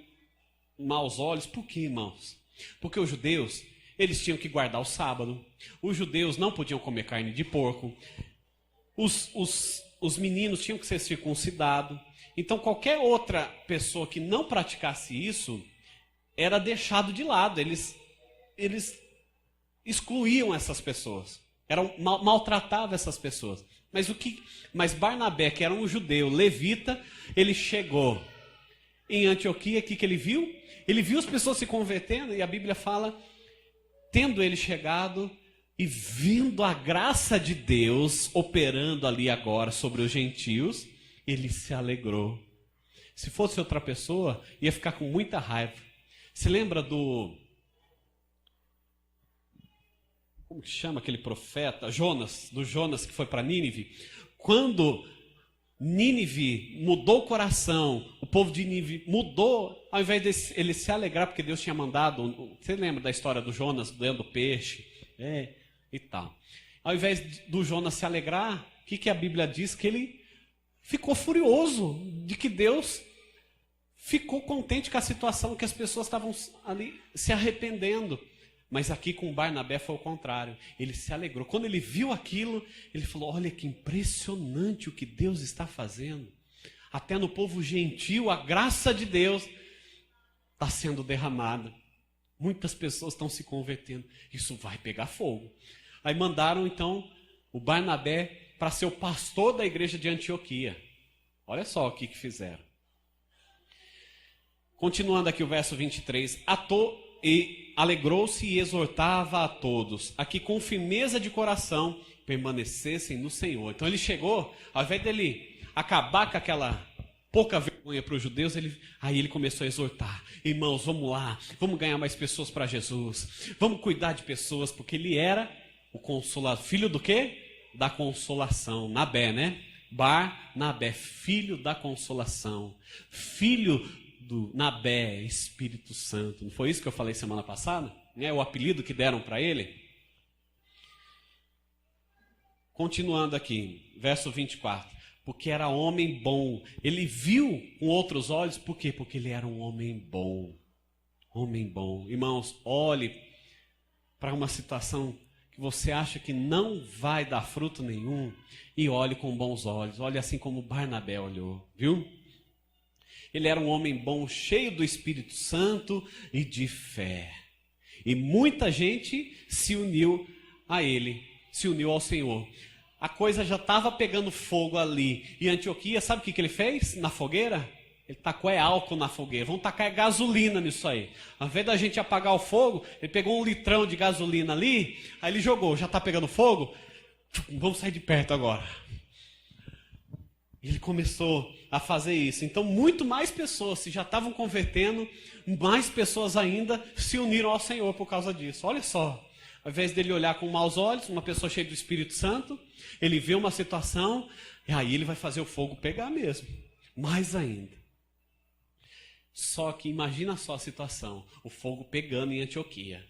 maus olhos, por quê, irmãos? Porque os judeus, eles tinham que guardar o sábado, os judeus não podiam comer carne de porco, os meninos tinham que ser circuncidados. Então qualquer outra pessoa que não praticasse isso era deixado de lado. Eles excluíam essas pessoas, maltratavam essas pessoas. Mas Barnabé, que era um judeu levita, ele chegou em Antioquia. O que ele viu? Ele viu as pessoas se convertendo, e a Bíblia fala, tendo ele chegado e vendo a graça de Deus operando ali agora sobre os gentios, ele se alegrou. Se fosse outra pessoa, ia ficar com muita raiva. Se lembra como que chama aquele profeta? Jonas, do Jonas que foi para Nínive. Quando Nínive mudou o coração, o povo de Nínive mudou, ao invés de ele se alegrar porque Deus tinha mandado, você lembra da história do Jonas dentro do peixe? E tal. Ao invés do Jonas se alegrar, o que a Bíblia diz? Que ele ficou furioso de que Deus ficou contente com a situação, que as pessoas estavam ali se arrependendo. Mas aqui com Barnabé foi o contrário. Ele se alegrou. Quando ele viu aquilo, ele falou: olha que impressionante o que Deus está fazendo. Até no povo gentil, a graça de Deus está sendo derramada. Muitas pessoas estão se convertendo. Isso vai pegar fogo. Aí mandaram então o Barnabé para ser o pastor da igreja de Antioquia. Olha só o que fizeram. Continuando aqui o verso 23. e alegrou-se e exortava a todos, a que com firmeza de coração permanecessem no Senhor. Então ele chegou, ao invés dele acabar com aquela pouca vergonha para os judeus, aí ele começou a exortar: irmãos, vamos lá, vamos ganhar mais pessoas para Jesus, vamos cuidar de pessoas, porque ele era o consolador. Filho do quê? Da consolação. Nabé, né? Barnabé, filho da consolação, filho do Nabé, Espírito Santo. Não foi isso que eu falei semana passada? O apelido que deram para ele? Continuando aqui, verso 24. Porque era homem bom. Ele viu com outros olhos, por quê? Porque ele era um homem bom. Homem bom. Irmãos, olhe para uma situação que você acha que não vai dar fruto nenhum e olhe com bons olhos. Olhe assim como Barnabé olhou, viu? Ele era um homem bom, cheio do Espírito Santo e de fé. E muita gente se uniu a ele, se uniu ao Senhor. A coisa já estava pegando fogo ali. E Antioquia, sabe o que ele fez na fogueira? Ele tacou álcool na fogueira. Vamos tacar gasolina nisso aí. Ao invés da gente apagar o fogo, ele pegou 1 litrão de gasolina ali, aí ele jogou. Já está pegando fogo? Vamos sair de perto agora. E ele começou a fazer isso. Então, muito mais pessoas se já estavam convertendo, mais pessoas ainda se uniram ao Senhor por causa disso. Olha só. Ao invés dele olhar com maus olhos, uma pessoa cheia do Espírito Santo, ele vê uma situação, e aí ele vai fazer o fogo pegar mesmo. Mais ainda. Só que imagina só a situação, o fogo pegando em Antioquia,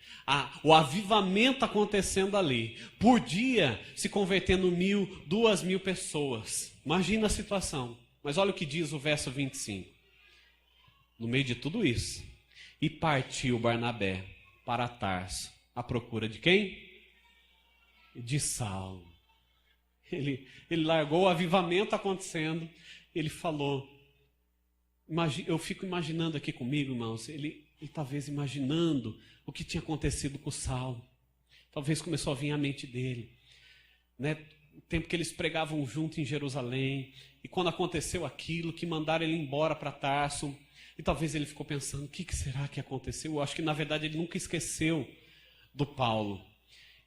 o avivamento acontecendo ali, por dia se convertendo 1.000, 2.000 pessoas. Imagina a situação. Mas olha o que diz o verso 25. No meio de tudo isso, e partiu Barnabé para Tarso, à procura de quem? De Saulo. Ele largou o avivamento acontecendo, ele falou. Eu fico imaginando aqui comigo, irmãos, ele talvez imaginando o que tinha acontecido com Saulo. Talvez começou a vir à mente dele, né? O tempo que eles pregavam junto em Jerusalém, e quando aconteceu aquilo, que mandaram ele embora para Tarso, e talvez ele ficou pensando: o que será que aconteceu? Eu acho que na verdade ele nunca esqueceu do Paulo.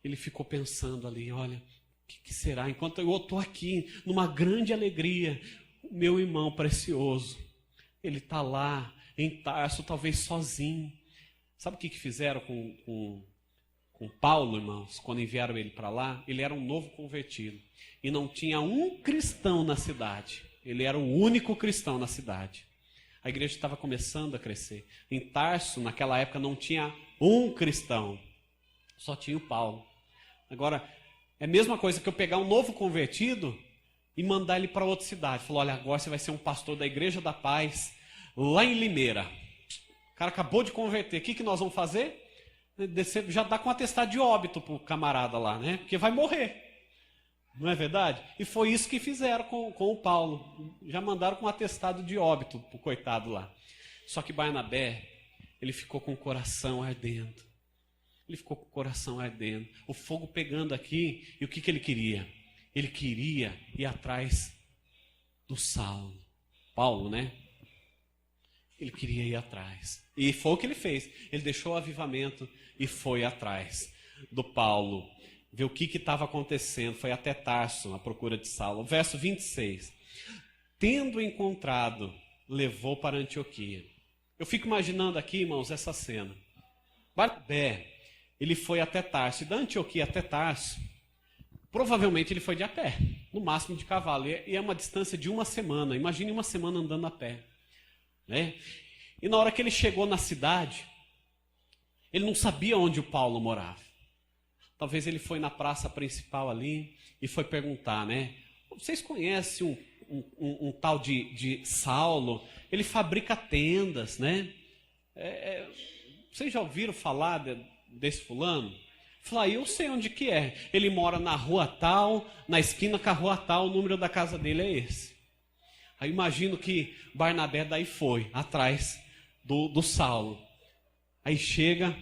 Ele ficou pensando ali: olha, o que será? Enquanto eu estou aqui, numa grande alegria, o meu irmão precioso, ele está lá em Tarso, talvez sozinho. Sabe o que fizeram com Paulo, irmãos, quando enviaram ele para lá? Ele era um novo convertido. E não tinha um cristão na cidade. Ele era o único cristão na cidade. A igreja estava começando a crescer. Em Tarso, naquela época, não tinha um cristão. Só tinha o Paulo. Agora, é a mesma coisa que eu pegar um novo convertido e mandar ele para outra cidade. Falou: olha, agora você vai ser um pastor da Igreja da Paz, lá em Limeira. O cara acabou de converter. O que nós vamos fazer? Já dá com um atestado de óbito para o camarada lá, né? Porque vai morrer. Não é verdade? E foi isso que fizeram com o Paulo. Já mandaram com um atestado de óbito para o coitado lá. Só que Barnabé, ele ficou com o coração ardendo. Ele ficou com o coração ardendo. O fogo pegando aqui. E o que ele queria? Ele queria ir atrás do Saulo. Paulo, né? Ele queria ir atrás. E foi o que ele fez. Ele deixou o avivamento e foi atrás do Paulo. Ver o que estava acontecendo. Foi até Tarso, à procura de Saulo. Verso 26. Tendo encontrado, levou para Antioquia. Eu fico imaginando aqui, irmãos, essa cena. Barnabé, ele foi até Tarso. E da Antioquia até Tarso, provavelmente ele foi de a pé. No máximo de cavalo. E é uma distância de 1 semana. Imagine 1 semana andando a pé. Né? E na hora que ele chegou na cidade, ele não sabia onde o Paulo morava. Talvez ele foi na praça principal ali e foi perguntar, né? Vocês conhecem um tal de Saulo? Ele fabrica tendas, né? Vocês já ouviram falar desse fulano? Falei: eu sei onde que é. Ele mora na rua tal, na esquina com a rua tal, o número da casa dele é esse. Aí imagino que Barnabé daí foi atrás do Saulo. Aí chega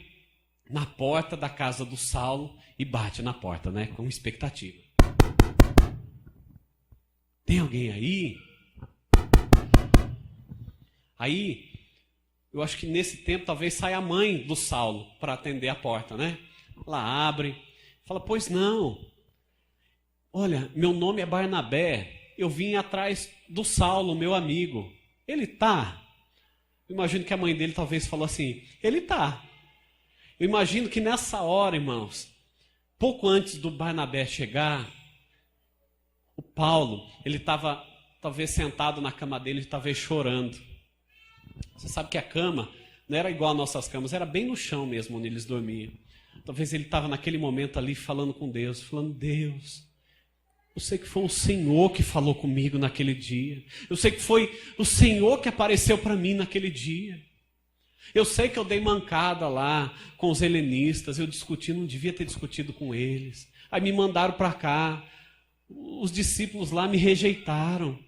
na porta da casa do Saulo e bate na porta, né? Com expectativa. Tem alguém aí? Aí Eu acho que nesse tempo talvez saia a mãe do Saulo para atender a porta, né? Ela abre, fala, pois não. Olha, meu nome é Barnabé, eu vim atrás do Saulo, meu amigo. Ele tá? Eu imagino que a mãe dele talvez falou assim, ele tá. Eu imagino que nessa hora, irmãos, pouco antes do Barnabé chegar, o Paulo, ele estava talvez sentado na cama dele, talvez chorando. Você sabe que a cama não era igual às nossas camas, era bem no chão mesmo, onde eles dormiam. Talvez ele estava naquele momento ali falando com Deus, falando, Deus, eu sei que foi o Senhor que falou comigo naquele dia. Eu sei que foi o Senhor que apareceu para mim naquele dia. Eu sei que eu dei mancada lá com os helenistas, eu discuti, não devia ter discutido com eles. Aí me mandaram para cá, os discípulos lá me rejeitaram.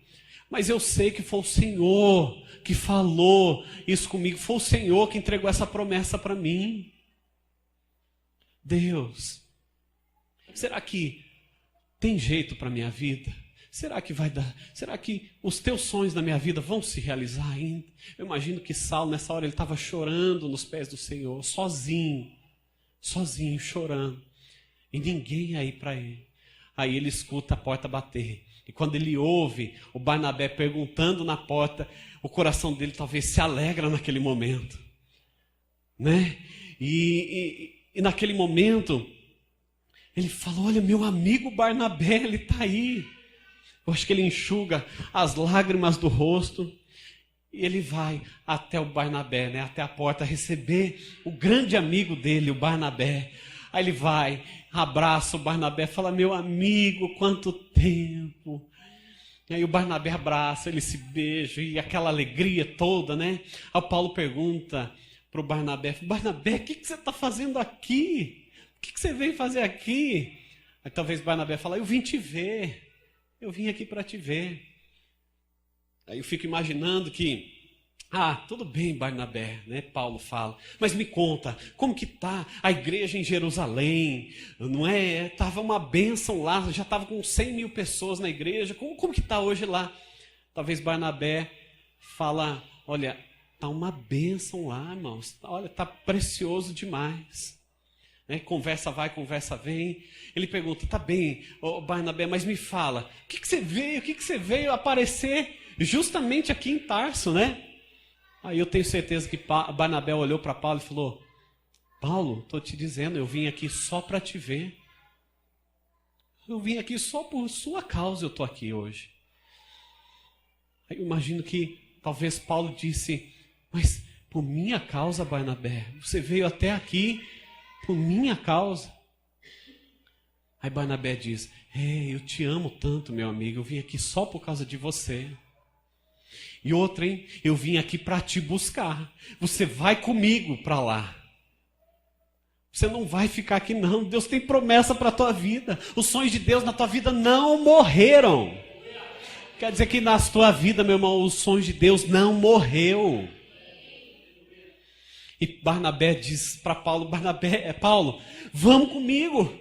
Mas eu sei que foi o Senhor que falou isso comigo, foi o Senhor que entregou essa promessa para mim. Deus, será que tem jeito para a minha vida? Será que vai dar? Será que os teus sonhos na minha vida vão se realizar ainda? Eu imagino que Saulo, nessa hora, ele estava chorando nos pés do Senhor, sozinho, chorando. E ninguém aí para ele. Aí ele escuta a porta bater. E quando ele ouve o Barnabé perguntando na porta, o coração dele talvez se alegra naquele momento. Né? E naquele momento, ele fala, olha, meu amigo Barnabé, ele está aí. Eu acho que ele enxuga as lágrimas do rosto. E ele vai até o Barnabé, né? Até a porta, receber o grande amigo dele, o Barnabé. Aí ele vai, abraça o Barnabé, fala, meu amigo, quanto tempo. E aí o Barnabé abraça, ele se beija, e aquela alegria toda, né? Aí o Paulo pergunta para o Barnabé, Barnabé, o que você está fazendo aqui? O que você veio fazer aqui? Aí talvez o Barnabé fala, eu vim te ver, eu vim aqui para te ver. Aí eu fico imaginando que, tudo bem, Barnabé, né? Paulo fala, mas me conta, como que está a igreja em Jerusalém? Não é? Estava uma bênção lá, já estava com 100 mil pessoas na igreja, como que está hoje lá? Talvez Barnabé fala, olha, está uma bênção lá, irmãos, olha, está precioso demais. Né? Conversa vai, conversa vem. Ele pergunta, tá bem, Barnabé, mas me fala, o que você veio aparecer justamente aqui em Tarso, né? Aí eu tenho certeza que Barnabé olhou para Paulo e falou, Paulo, estou te dizendo, eu vim aqui só para te ver. Eu vim aqui só por sua causa, eu estou aqui hoje. Aí eu imagino que talvez Paulo disse, mas por minha causa, Barnabé, você veio até aqui por minha causa. Aí Barnabé diz, eu te amo tanto, meu amigo, eu vim aqui só por causa de você. E outra, hein? Eu vim aqui para te buscar. Você vai comigo para lá. Você não vai ficar aqui não. Deus tem promessa para a tua vida. Os sonhos de Deus na tua vida não morreram. Quer dizer que na tua vida, meu irmão, os sonhos de Deus não morreu. E Barnabé diz para Paulo, Paulo, vamos comigo.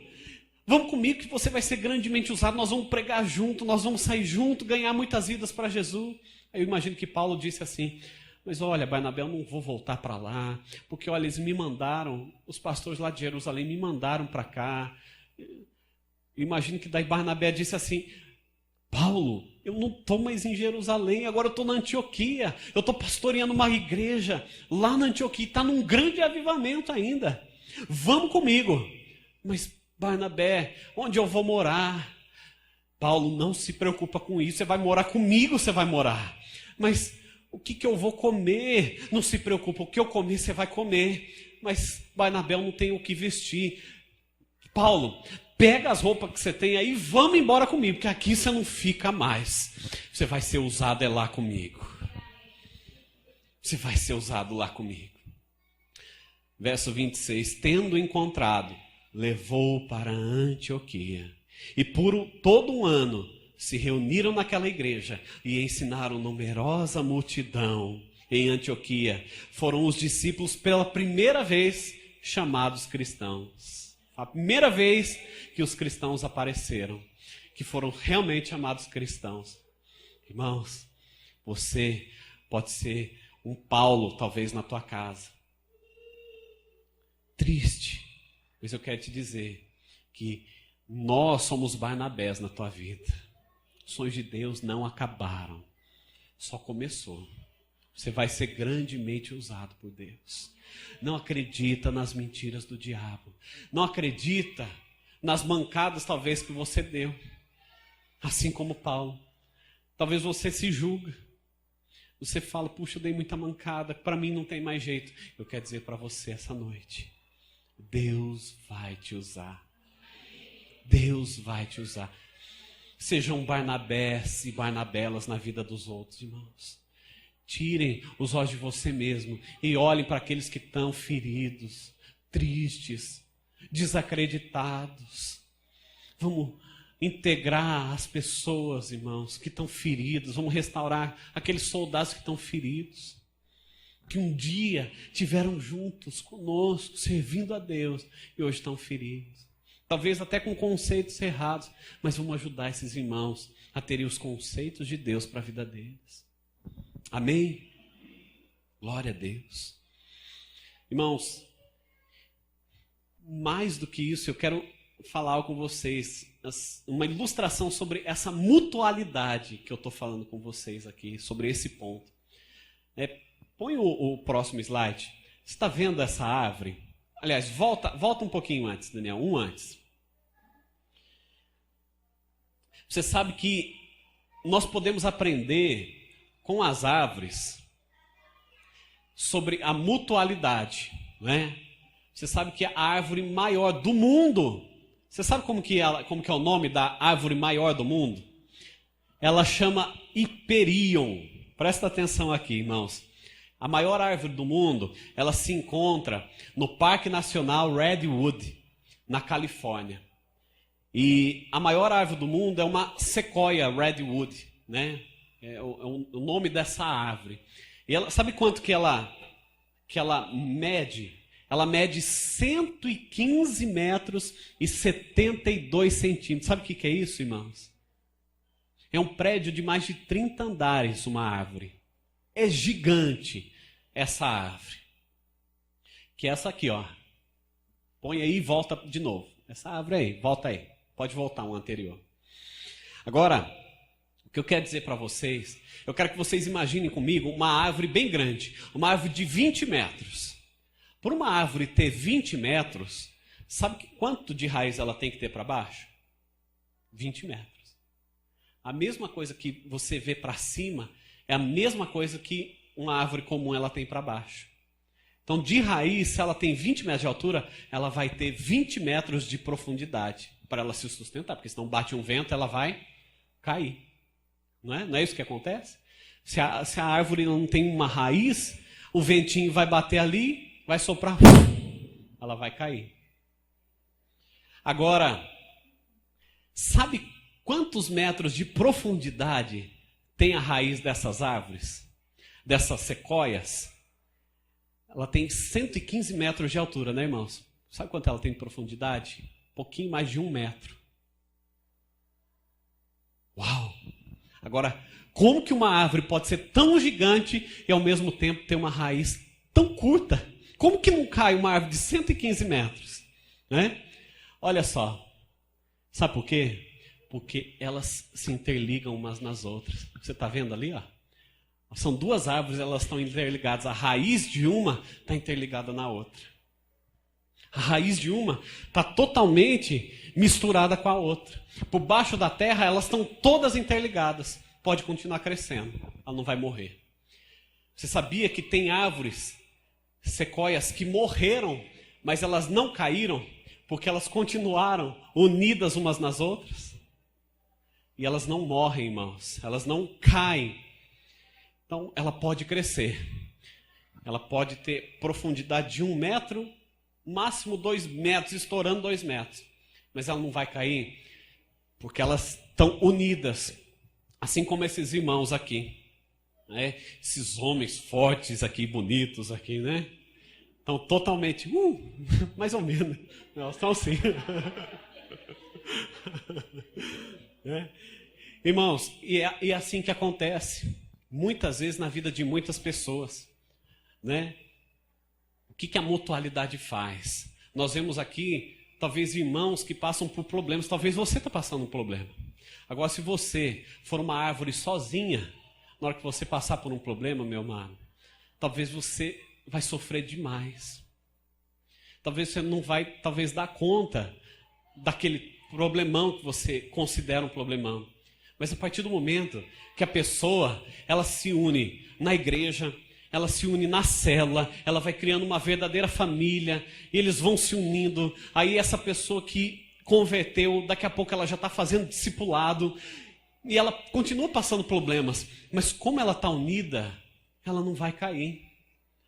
Vamos comigo que você vai ser grandemente usado. Nós vamos pregar junto, nós vamos sair junto, ganhar muitas vidas para Jesus. Aí eu imagino que Paulo disse assim, mas olha, Barnabé, eu não vou voltar para lá, porque olha, eles me mandaram, os pastores lá de Jerusalém me mandaram para cá. Eu imagino que daí Barnabé disse assim, Paulo, eu não estou mais em Jerusalém, agora eu estou na Antioquia, eu estou pastoreando uma igreja lá na Antioquia, está num grande avivamento ainda, vamos comigo. Mas Barnabé, onde eu vou morar? Paulo, não se preocupa com isso, você vai morar comigo, você vai morar. Mas o que eu vou comer? Não se preocupa, o que eu comer você vai comer. Mas Barnabé, eu não tenho o que vestir. Paulo, pega as roupas que você tem aí e vamos embora comigo, porque aqui você não fica mais. Você vai ser usado lá comigo. Você vai ser usado lá comigo. Verso 26, tendo encontrado, levou para Antioquia. E por todo um ano se reuniram naquela igreja e ensinaram numerosa multidão. Em Antioquia foram os discípulos pela primeira vez chamados cristãos. A primeira vez que os cristãos apareceram, que foram realmente chamados cristãos. Irmãos, você pode ser um Paulo, talvez, na tua casa. Triste. Mas eu quero te dizer que nós somos Barnabés na tua vida. Os sonhos de Deus não acabaram. Só começou. Você vai ser grandemente usado por Deus. Não acredita nas mentiras do diabo. Não acredita nas mancadas, talvez, que você deu. Assim como Paulo. Talvez você se julga. Você fala, puxa, eu dei muita mancada, para mim não tem mais jeito. Eu quero dizer para você essa noite, Deus vai te usar. Deus vai te usar. Sejam Barnabés e Barnabelas na vida dos outros, irmãos. Tirem os olhos de você mesmo e olhem para aqueles que estão feridos, tristes, desacreditados. Vamos integrar as pessoas, irmãos, que estão feridos. Vamos restaurar aqueles soldados que estão feridos, que um dia tiveram juntos conosco, servindo a Deus, e hoje estão feridos. Talvez até com conceitos errados, mas vamos ajudar esses irmãos a terem os conceitos de Deus para a vida deles. Amém? Glória a Deus. Irmãos, mais do que isso, eu quero falar algo com vocês, uma ilustração sobre essa mutualidade que eu estou falando com vocês aqui, sobre esse ponto. Põe o próximo slide. Você está vendo essa árvore? Aliás, volta um pouquinho antes, Daniel, antes. Você sabe que nós podemos aprender com as árvores sobre a mutualidade, não é? Você sabe que a árvore maior do mundo, você sabe como que é o nome da árvore maior do mundo? Ela chama Hiperion. Presta atenção aqui, irmãos. A maior árvore do mundo, ela se encontra no Parque Nacional Redwood, na Califórnia. E a maior árvore do mundo é uma sequoia redwood, né? É o nome dessa árvore. E ela, sabe quanto que ela mede? Ela mede 115 metros e 72 centímetros. Sabe o que é isso, irmãos? É um prédio de mais de 30 andares, uma árvore. É gigante essa árvore. Que é essa aqui, ó. Põe aí e volta de novo. Essa árvore aí, volta aí. Pode voltar um anterior. Agora, o que eu quero dizer para vocês, eu quero que vocês imaginem comigo uma árvore bem grande, uma árvore de 20 metros. Por uma árvore ter 20 metros, sabe quanto de raiz ela tem que ter para baixo? 20 metros. A mesma coisa que você vê para cima é a mesma coisa que uma árvore comum ela tem para baixo. Então, de raiz, se ela tem 20 metros de altura, ela vai ter 20 metros de profundidade para ela se sustentar, porque senão bate um vento, ela vai cair. Não é isso que acontece? Se a árvore não tem uma raiz, o ventinho vai bater ali, vai soprar, ela vai cair. Agora, sabe quantos metros de profundidade tem a raiz dessas árvores? Dessas sequoias? Ela tem 115 metros de altura, né, irmãos? Sabe quanto ela tem de profundidade? Um pouquinho mais de 1 metro. Uau! Agora, como que uma árvore pode ser tão gigante e ao mesmo tempo ter uma raiz tão curta? Como que não cai uma árvore de 115 metros? Né? Olha só. Sabe por quê? Porque elas se interligam umas nas outras. Você está vendo ali? Ó? São duas árvores, elas estão interligadas. A raiz de uma está interligada na outra. A raiz de uma está totalmente misturada com a outra. Por baixo da terra, elas estão todas interligadas. Pode continuar crescendo, ela não vai morrer. Você sabia que tem árvores, sequoias, que morreram, mas elas não caíram, porque elas continuaram unidas umas nas outras? E elas não morrem, irmãos, elas não caem. Então, ela pode crescer. Ela pode ter profundidade de 1 metro, máximo 2 metros, estourando 2 metros. Mas ela não vai cair, porque elas estão unidas. Assim como esses irmãos aqui. Né? Esses homens fortes aqui, bonitos aqui, né? Estão totalmente, mais ou menos. Não, estão assim. Né? Irmãos, e é assim que acontece. Muitas vezes na vida de muitas pessoas. né? O que a mutualidade faz? Nós vemos aqui, talvez, irmãos que passam por problemas. Talvez você está passando um problema. Agora, se você for uma árvore sozinha, na hora que você passar por um problema, meu amado, talvez você vai sofrer demais. Talvez você não vai, dar conta daquele problemão que você considera um problemão. Mas a partir do momento que a pessoa, ela se une na igreja, ela se une na célula, ela vai criando uma verdadeira família, e eles vão se unindo. Aí essa pessoa que converteu, daqui a pouco ela já está fazendo discipulado, e ela continua passando problemas, mas como ela está unida, ela não vai cair.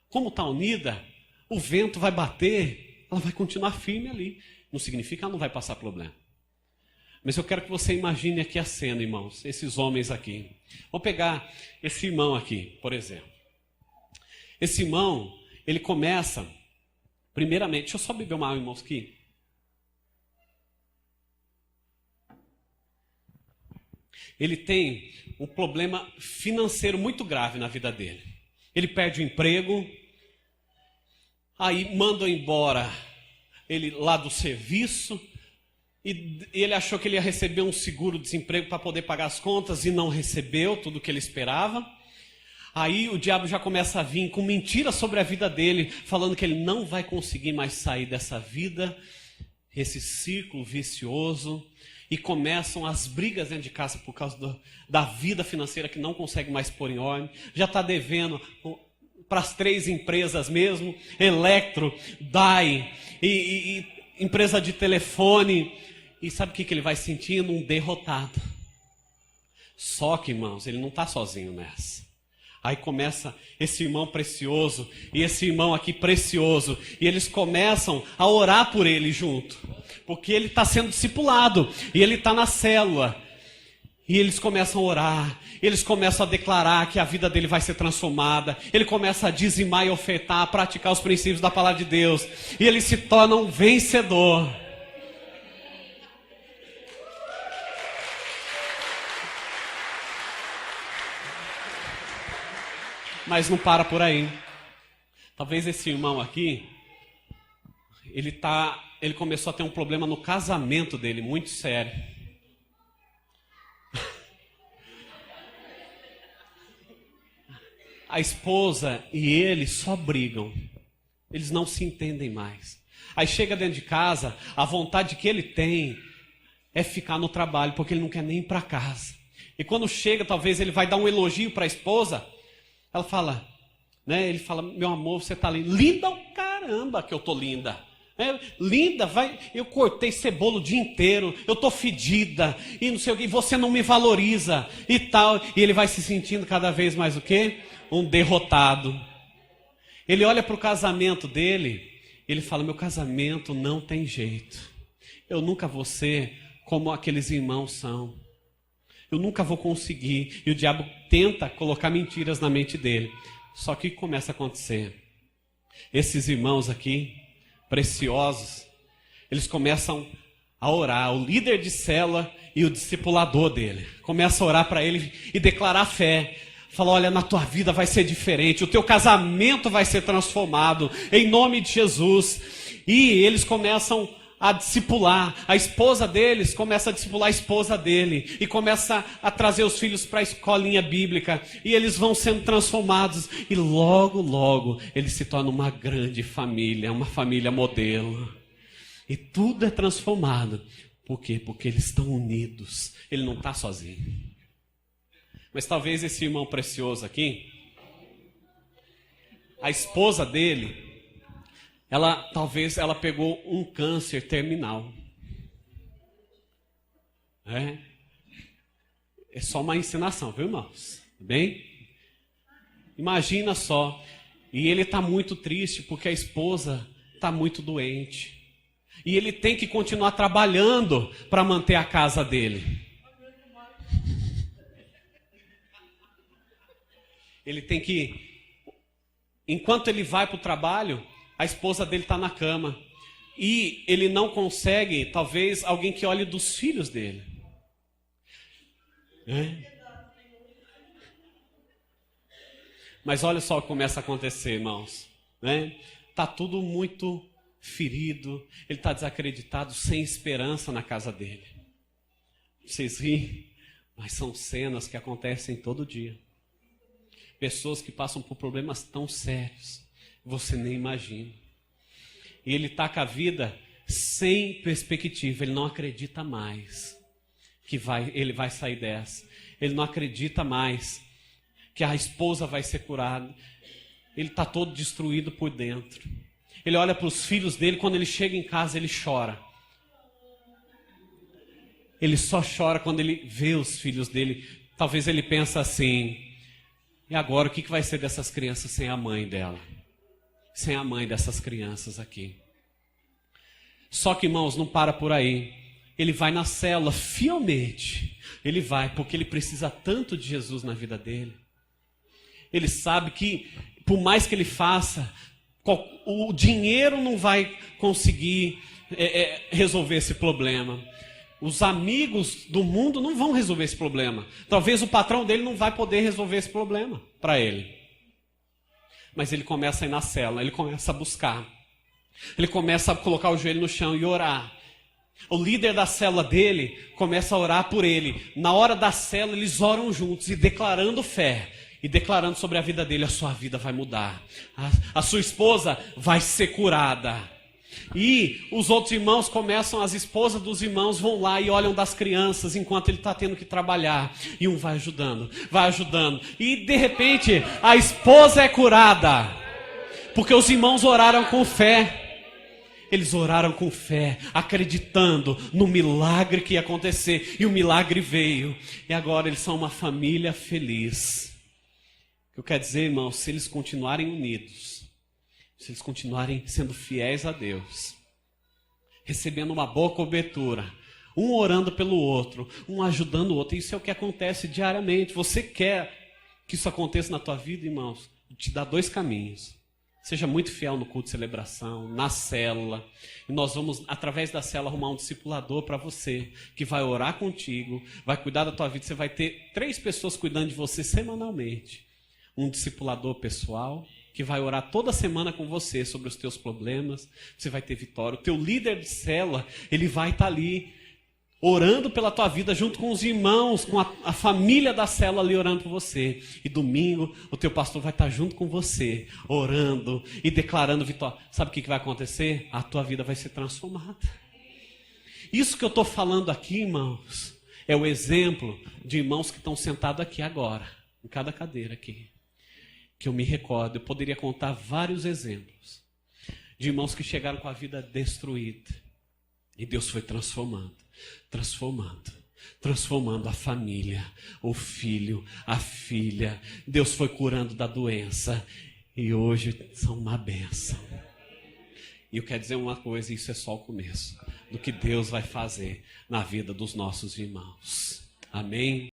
Como está unida, o vento vai bater, ela vai continuar firme ali. Não significa que ela não vai passar problema. Mas eu quero que você imagine aqui a cena, irmãos, esses homens aqui. Vamos pegar esse irmão aqui, por exemplo. Esse irmão, ele começa, primeiramente, deixa eu só beber uma água, irmãos, aqui. Ele tem um problema financeiro muito grave na vida dele. Ele perde o emprego, aí mandam embora ele lá do serviço, e ele achou que ele ia receber um seguro-desemprego para poder pagar as contas, e não recebeu tudo o que ele esperava. Aí o diabo já começa a vir com mentiras sobre a vida dele, falando que ele não vai conseguir mais sair dessa vida, esse círculo vicioso, e começam as brigas dentro de casa por causa da vida financeira que não consegue mais pôr em ordem. Já está devendo para as 3 empresas mesmo, Electro, DAI, e empresa de telefone. E sabe o que ele vai sentindo? Um derrotado. Só que, irmãos, ele não está sozinho nessa. Aí começa esse irmão precioso e esse irmão aqui precioso. E eles começam a orar por ele junto. Porque ele está sendo discipulado. E ele está na célula. E eles começam a orar. Eles começam a declarar que a vida dele vai ser transformada. Ele começa a dizimar e ofertar, a praticar os princípios da palavra de Deus. E ele se torna um vencedor. Mas não para por aí. Talvez esse irmão aqui, ele começou a ter um problema no casamento dele, muito sério. A esposa e ele só brigam. Eles não se entendem mais. Aí chega dentro de casa, a vontade que ele tem é ficar no trabalho, porque ele não quer nem ir para casa. E quando chega, talvez ele vai dar um elogio para a esposa. Ela fala, né? Ele fala, meu amor, você está linda. Linda o caramba que eu tô linda. Linda, eu cortei cebola o dia inteiro, eu tô fedida, e não sei o que, você não me valoriza, e tal. E ele vai se sentindo cada vez mais o quê? Um derrotado. Ele olha para o casamento dele, ele fala, meu casamento não tem jeito. Eu nunca vou ser como aqueles irmãos são. Eu nunca vou conseguir. E o diabo tenta colocar mentiras na mente dele. Só que o que começa a acontecer? Esses irmãos aqui, preciosos, eles começam a orar. O líder de célula e o discipulador dele começam a orar para ele e declarar fé. Fala, olha, na tua vida vai ser diferente. O teu casamento vai ser transformado. Em nome de Jesus. E eles começam a discipular, a esposa deles começa a discipular a esposa dele, e começa a trazer os filhos para a escolinha bíblica, e eles vão sendo transformados, e logo, logo, eles se tornam uma grande família, uma família modelo, e tudo é transformado. Por quê? Porque eles estão unidos, ele não está sozinho. Mas talvez esse irmão precioso aqui, a esposa dele, talvez ela pegou um câncer terminal. É só uma encenação, viu, irmãos? Bem? Imagina só. E ele está muito triste porque a esposa está muito doente. E ele tem que continuar trabalhando para manter a casa dele. Ele tem que, enquanto ele vai para o trabalho, a esposa dele está na cama. E ele não consegue, talvez, alguém que olhe dos filhos dele. Mas olha só o que começa a acontecer, irmãos. Né? Tá tudo muito ferido, ele está desacreditado, sem esperança na casa dele. Vocês riem, mas são cenas que acontecem todo dia. Pessoas que passam por problemas tão sérios, você nem imagina. E ele está com a vida sem perspectiva, ele não acredita mais que ele vai sair dessa. Ele não acredita mais que a esposa vai ser curada. Ele está todo destruído por dentro. Ele olha para os filhos dele, quando ele chega em casa, ele chora. Ele só chora quando ele vê os filhos dele. Talvez ele pense assim, e agora o que vai ser dessas crianças sem a mãe dela? Sem a mãe dessas crianças aqui. Só que, irmãos, não para por aí. Ele vai na célula, fielmente. Ele vai, porque ele precisa tanto de Jesus na vida dele. Ele sabe que, por mais que ele faça, o dinheiro não vai conseguir resolver esse problema. Os amigos do mundo não vão resolver esse problema. Talvez o patrão dele não vai poder resolver esse problema para ele. Mas ele começa a ir na célula, ele começa a buscar. Ele começa a colocar o joelho no chão e orar. O líder da célula dele começa a orar por ele. Na hora da célula, eles oram juntos e declarando fé. E declarando sobre a vida dele, a sua vida vai mudar. A sua esposa vai ser curada. E os outros irmãos começam, as esposas dos irmãos vão lá e olham das crianças enquanto ele está tendo que trabalhar. E um vai ajudando, vai ajudando. E de repente, a esposa é curada. Porque os irmãos oraram com fé. Eles oraram com fé, acreditando no milagre que ia acontecer. E o milagre veio. E agora eles são uma família feliz. Eu quero dizer, irmãos, se eles continuarem unidos, se eles continuarem sendo fiéis a Deus, recebendo uma boa cobertura, um orando pelo outro, um ajudando o outro, isso é o que acontece diariamente. Você quer que isso aconteça na tua vida, irmãos? Te dá 2 caminhos. Seja muito fiel no culto de celebração, na célula. E nós vamos, através da célula, arrumar um discipulador para você, que vai orar contigo, vai cuidar da tua vida. Você vai ter 3 pessoas cuidando de você semanalmente. Um discipulador pessoal, que vai orar toda semana com você sobre os teus problemas. Você vai ter vitória. O teu líder de célula, ele vai estar ali, orando pela tua vida, junto com os irmãos, com a família da célula ali orando por você. E domingo, o teu pastor vai estar junto com você, orando e declarando vitória. Sabe o que vai acontecer? A tua vida vai ser transformada. Isso que eu estou falando aqui, irmãos, é o exemplo de irmãos que estão sentados aqui agora, em cada cadeira aqui. Que eu me recordo, eu poderia contar vários exemplos de irmãos que chegaram com a vida destruída. E Deus foi transformando a família, o filho, a filha. Deus foi curando da doença. E hoje são uma bênção. E eu quero dizer uma coisa, isso é só o começo do que Deus vai fazer na vida dos nossos irmãos. Amém?